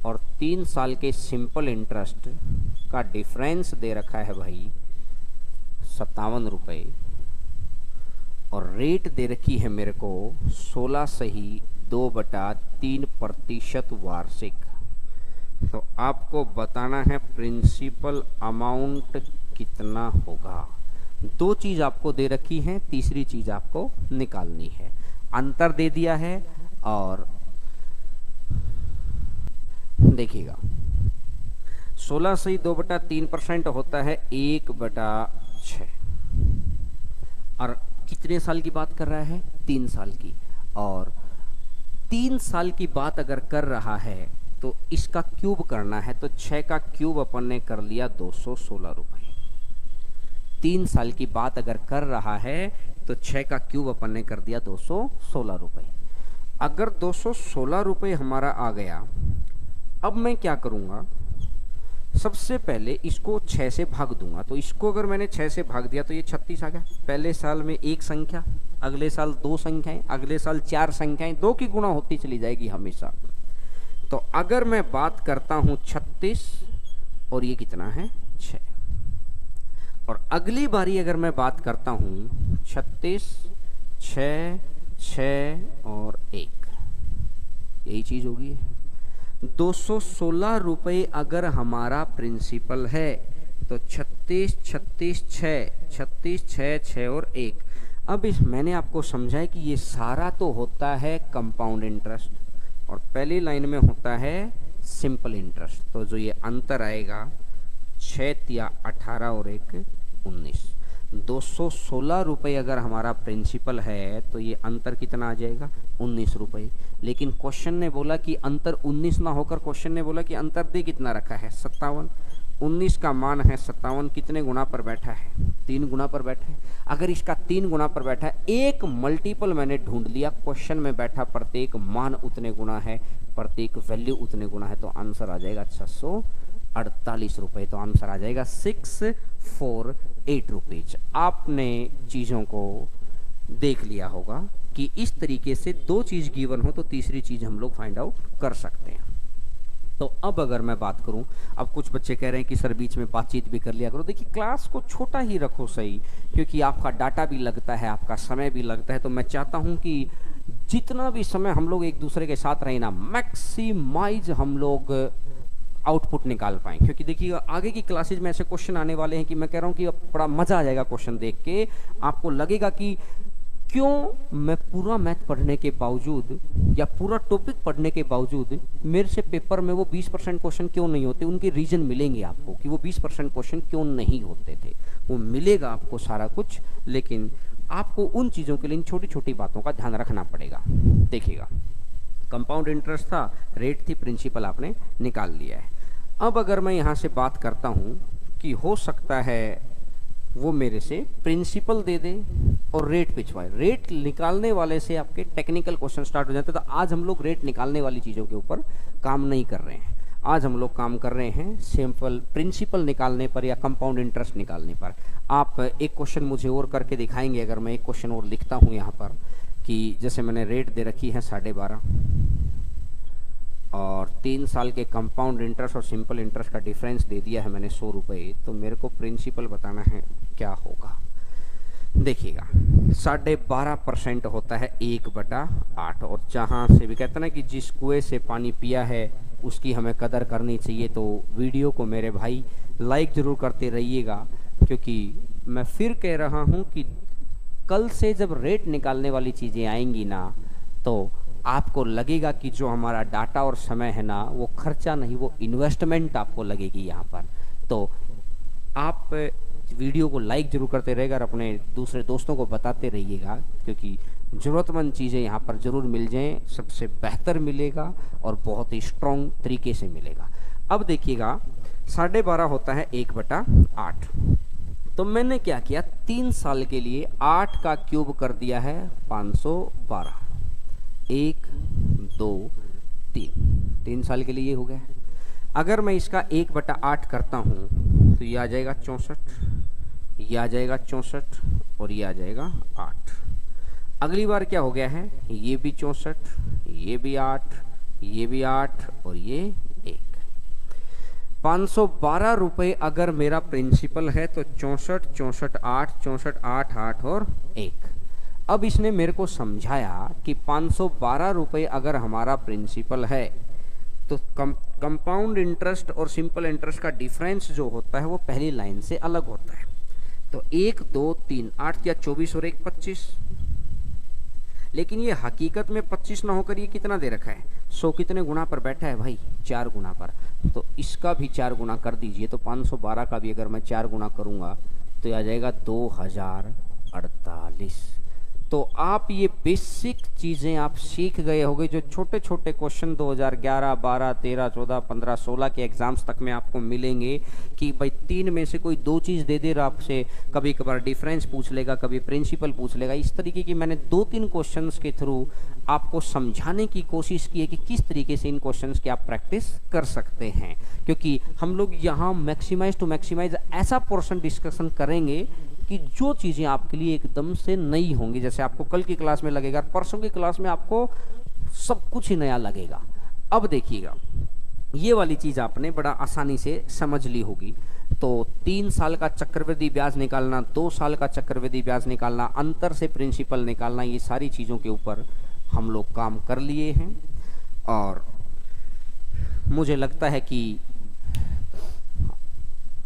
और 3 साल के सिंपल इंटरेस्ट का डिफरेंस दे रखा है भाई 57 रुपये, और रेट दे रखी है मेरे को 16 सही 2/3% वार्षिक। तो आपको बताना है प्रिंसिपल अमाउंट कितना होगा। 2 चीज़ आपको दे रखी है, तीसरी चीज़ आपको निकालनी है। अंतर दे दिया है और देखिएगा 16 सही 2/3% होता है 1/6, और कितने साल की बात कर रहा है, 3 साल की। और 3 साल की बात अगर कर रहा है तो इसका क्यूब करना है, तो 6 का क्यूब अपन ने कर लिया 216 रुपये। 3 साल की बात अगर कर रहा है तो 6 का क्यूब अपन ने कर दिया 216 रुपये। अगर 216 रुपये हमारा आ गया, अब मैं क्या करूँगा, सबसे पहले इसको 6 से भाग दूंगा। तो इसको अगर मैंने 6 से भाग दिया तो ये 36 आ गया। पहले साल में 1 संख्या, अगले साल 2 संख्याएं, अगले साल 4 संख्याएं, 2 की गुणा होती चली जाएगी हमेशा। तो अगर मैं बात करता हूँ 36 और ये कितना है 6, और अगली बारी अगर मैं बात करता हूँ 36 6 6 और 1, यही चीज़ होगी। 216 रुपये अगर हमारा प्रिंसिपल है तो 36 36 6 36 6 6 और 1। अब इस मैंने आपको समझाया कि ये सारा तो होता है कंपाउंड इंटरेस्ट और पहली लाइन में होता है सिंपल इंटरेस्ट। तो जो ये अंतर आएगा 6 या 18 और 1 19, 216 रुपये अगर हमारा प्रिंसिपल है तो ये अंतर कितना आ जाएगा 19 रुपये। लेकिन क्वेश्चन ने बोला कि अंतर 19 ना होकर क्वेश्चन ने बोला कि अंतर दे कितना रखा है 57। 19 का मान है 57, कितने गुना पर बैठा है 3 गुना पर बैठा है। अगर इसका 3 गुना पर बैठा है, एक मल्टीपल मैंने ढूंढ लिया, क्वेश्चन में बैठा प्रत्येक मान उतने गुना है, प्रत्येक वैल्यू उतने गुना है, तो आंसर आ जाएगा 648 रुपये। तो आंसर आ जाएगा 648 रुपीज। आपने चीज़ों को देख लिया होगा कि इस तरीके से 2 चीज़ गिवन हो तो तीसरी चीज़ हम लोग फाइंड आउट कर सकते हैं। तो अब अगर मैं बात करूं, अब कुछ बच्चे कह रहे हैं कि सर बीच में बातचीत भी कर लिया करो। देखिए क्लास को छोटा ही रखो सही, क्योंकि आपका डाटा भी लगता है, आपका समय भी लगता है। तो मैं चाहता हूं कि जितना भी समय हम लोग एक दूसरे के साथ रहें ना, मैक्सिमाइज हम लोग आउटपुट निकाल पाएँ। क्योंकि देखिए आगे की क्लासेज में ऐसे क्वेश्चन आने वाले हैं कि मैं कह रहा हूँ कि अब बड़ा मज़ा आ जाएगा क्वेश्चन देख के। आपको लगेगा कि क्यों मैं पूरा मैथ पढ़ने के बावजूद या पूरा टॉपिक पढ़ने के बावजूद मेरे से पेपर में वो 20% क्वेश्चन क्यों नहीं होते। उनके रीजन मिलेंगे आपको कि वो 20% क्वेश्चन क्यों नहीं होते थे, वो मिलेगा आपको सारा कुछ। लेकिन आपको उन चीज़ों के लिए इन छोटी छोटी बातों का ध्यान रखना पड़ेगा। देखिएगा कंपाउंड इंटरेस्ट था, रेट थी, प्रिंसिपल आपने निकाल लिया है। अब अगर मैं यहाँ से बात करता हूँ कि हो सकता है वो मेरे से प्रिंसिपल दे दे और रेट पिछवाए, रेट निकालने वाले से आपके टेक्निकल क्वेश्चन स्टार्ट हो जाते हैं। तो आज हम लोग रेट निकालने वाली चीज़ों के ऊपर काम नहीं कर रहे हैं, आज हम लोग काम कर रहे हैं सिंपल प्रिंसिपल निकालने पर या कंपाउंड इंटरेस्ट निकालने पर। आप एक क्वेश्चन मुझे और करके दिखाएंगे। अगर मैं एक क्वेश्चन और लिखता हूँ यहाँ पर कि जैसे मैंने रेट दे रखी है 12.5 और 3 साल के कंपाउंड इंटरेस्ट और सिंपल इंटरेस्ट का डिफरेंस दे दिया है मैंने 100 रुपये, तो मेरे को प्रिंसिपल बताना है क्या होगा। देखिएगा 12.5% होता है 1/8, और जहाँ से भी कहते हैं ना कि जिस कुएं से पानी पिया है उसकी हमें कदर करनी चाहिए। तो वीडियो को मेरे भाई लाइक ज़रूर करते रहिएगा, क्योंकि मैं फिर कह रहा हूँ कि कल से जब रेट निकालने वाली चीज़ें आएंगी ना, तो आपको लगेगा कि जो हमारा डाटा और समय है ना, वो खर्चा नहीं, वो इन्वेस्टमेंट आपको लगेगी यहाँ पर। तो आप वीडियो को लाइक जरूर करते रहेगा और अपने दूसरे दोस्तों को बताते रहिएगा, क्योंकि ज़रूरतमंद चीज़ें यहाँ पर ज़रूर मिल जाएं, सबसे बेहतर मिलेगा और बहुत ही स्ट्रॉन्ग तरीके से मिलेगा। अब देखिएगा 12.5 होता है 1/8। तो मैंने क्या किया, 3 साल के लिए 8 का क्यूब कर दिया है 512। 1 2 3 साल के लिए ये हो गया। अगर मैं इसका 1/8 करता हूँ तो ये आ जाएगा 64, ये आ जाएगा 64 और ये आ जाएगा 8। अगली बार क्या हो गया है, ये भी 64, ये भी 8, ये भी 8 और ये 1। 512 रुपये अगर मेरा प्रिंसिपल है तो 64 64 8 64 8 8 और 1। अब इसने मेरे को समझाया कि 512 रुपये अगर हमारा प्रिंसिपल है तो कंपाउंड इंटरेस्ट और सिंपल इंटरेस्ट का डिफरेंस जो होता है वो पहली लाइन से अलग होता है। तो 1 2 3 8 या 24 और 1 25, लेकिन ये हकीकत में 25 ना होकर ये कितना दे रखा है, 100 कितने गुना पर बैठा है भाई, 4 गुना पर। तो इसका भी 4 गुना कर दीजिए, तो 512 का भी अगर मैं 4 गुना करूँगा तो आ जाएगा 2048। तो आप ये बेसिक चीज़ें आप सीख गए होंगे, जो छोटे छोटे क्वेश्चन 2011 12 13 14 15 16 के एग्जाम्स तक में आपको मिलेंगे कि भाई 3 में से कोई 2 चीज़ दे दे रहा आपसे, कभी कभार डिफरेंस पूछ लेगा, कभी प्रिंसिपल पूछ लेगा। इस तरीके की मैंने 2-3 क्वेश्चंस के थ्रू आपको समझाने की कोशिश की है कि किस तरीके से इन क्वेश्चंस की आप प्रैक्टिस कर सकते हैं, क्योंकि हम लोग यहाँ मैक्सिमाइज टू मैक्सिमाइज ऐसा पोर्शन डिस्कशन करेंगे कि जो चीज़ें आपके लिए एकदम से नई होंगी, जैसे आपको कल की क्लास में लगेगा, परसों की क्लास में आपको सब कुछ ही नया लगेगा। अब देखिएगा, ये वाली चीज़ आपने बड़ा आसानी से समझ ली होगी। तो 3 साल का चक्रवृद्धि ब्याज निकालना, 2 साल का चक्रवृद्धि ब्याज निकालना, अंतर से प्रिंसिपल निकालना, ये सारी चीज़ों के ऊपर हम लोग काम कर लिए हैं। और मुझे लगता है कि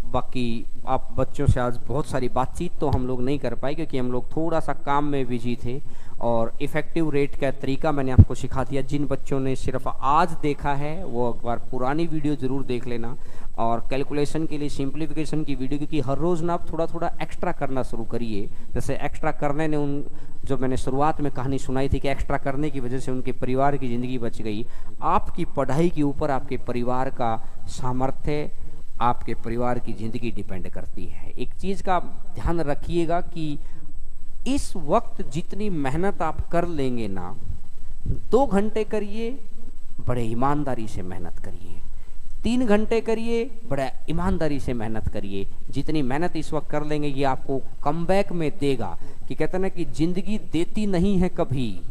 बाकी आप बच्चों से आज बहुत सारी बातचीत तो हम लोग नहीं कर पाए, क्योंकि हम लोग थोड़ा सा काम में बिजी थे। और इफ़ेक्टिव रेट का तरीका मैंने आपको सिखा दिया। जिन बच्चों ने सिर्फ आज देखा है वो एक बार पुरानी वीडियो ज़रूर देख लेना। और कैलकुलेशन के लिए सिंप्लीफिकेशन की वीडियो, क्योंकि हर रोज़ ना आप थोड़ा थोड़ा एक्स्ट्रा करना शुरू करिए। जैसे एक्स्ट्रा करने ने उन जो मैंने शुरुआत में कहानी सुनाई थी कि एक्स्ट्रा करने की वजह से उनके परिवार की ज़िंदगी बच गई। आपकी पढ़ाई के ऊपर आपके परिवार का सामर्थ्य, आपके परिवार की ज़िंदगी डिपेंड करती है। एक चीज़ का ध्यान रखिएगा कि इस वक्त जितनी मेहनत आप कर लेंगे ना, 2 घंटे करिए, बड़े ईमानदारी से मेहनत करिए। 3 घंटे करिए, बड़ा ईमानदारी से मेहनत करिए। जितनी मेहनत इस वक्त कर लेंगे ये आपको कमबैक में देगा। कि कहते हैं ना कि जिंदगी देती नहीं है कभी,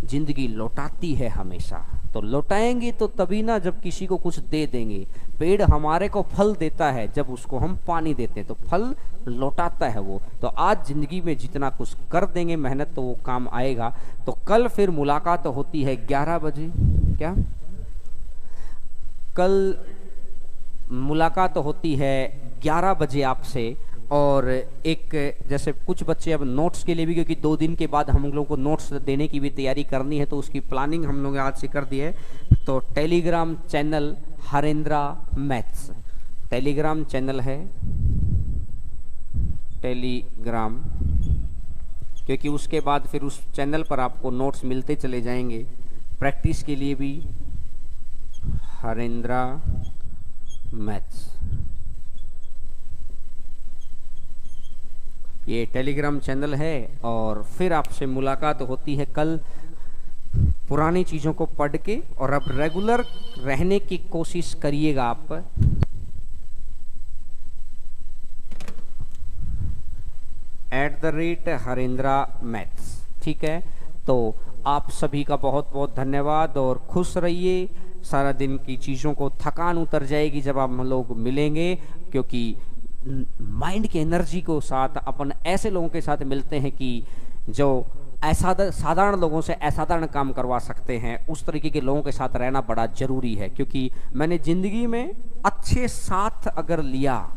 जिंदगी लौटाती है हमेशा। तो लौटाएंगे तो तभी ना जब किसी को कुछ दे देंगे। पेड़ हमारे को फल देता है जब उसको हम पानी देते हैं, तो फल लौटाता है वो। तो आज जिंदगी में जितना कुछ कर देंगे मेहनत, तो वो काम आएगा। तो कल फिर मुलाकात होती है 11 बजे। क्या कल मुलाकात होती है 11 बजे आपसे। और एक जैसे कुछ बच्चे अब नोट्स के लिए भी, क्योंकि 2 दिन के बाद हम लोगों को नोट्स देने की भी तैयारी करनी है, तो उसकी प्लानिंग हम लोग आज से कर दी है। तो Telegram channel Harendra maths, Telegram channel है टेलीग्राम, क्योंकि उसके बाद फिर उस चैनल पर आपको नोट्स मिलते चले जाएंगे प्रैक्टिस के लिए भी। हरेंद्रा मैथ्स, ये टेलीग्राम चैनल है। और फिर आपसे मुलाकात होती है कल पुरानी चीज़ों को पढ़ के। और अब रेगुलर रहने की कोशिश करिएगा आप। @हरेंद्रा मैथ्स, ठीक है। तो आप सभी का बहुत बहुत धन्यवाद और खुश रहिए। सारा दिन की चीज़ों को थकान उतर जाएगी जब आप हम लोग मिलेंगे, क्योंकि माइंड की एनर्जी को साथ अपन ऐसे लोगों के साथ मिलते हैं कि जो साधारण लोगों से असाधारण काम करवा सकते हैं। उस तरीके के लोगों के साथ रहना बड़ा ज़रूरी है, क्योंकि मैंने ज़िंदगी में अच्छे साथ अगर लिया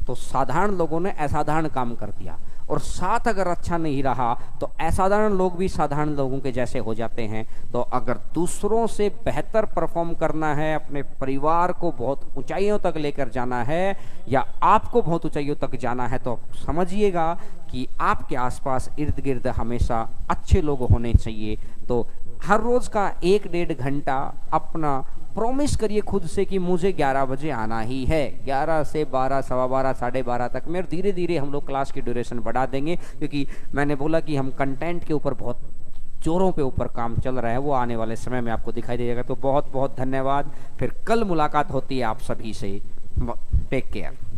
तो साधारण लोगों ने असाधारण काम कर दिया। और साथ अगर अच्छा नहीं रहा तो असाधारण लोग भी साधारण लोगों के जैसे हो जाते हैं। तो अगर दूसरों से बेहतर परफॉर्म करना है, अपने परिवार को बहुत ऊंचाइयों तक लेकर जाना है या आपको बहुत ऊंचाइयों तक जाना है, तो समझिएगा कि आपके आसपास इर्द गिर्द हमेशा अच्छे लोग होने चाहिए। तो हर रोज का 1-1.5 घंटा अपना प्रॉमिस करिए खुद से कि मुझे 11 बजे आना ही है, 11 से 12, सवा 12, साढ़े 12 तक में। और धीरे धीरे हम लोग क्लास की ड्यूरेशन बढ़ा देंगे, क्योंकि मैंने बोला कि हम कंटेंट के ऊपर बहुत जोरों पे ऊपर काम चल रहा है, वो आने वाले समय में आपको दिखाई देगा। तो बहुत बहुत धन्यवाद, फिर कल मुलाकात होती है आप सभी से। Take care.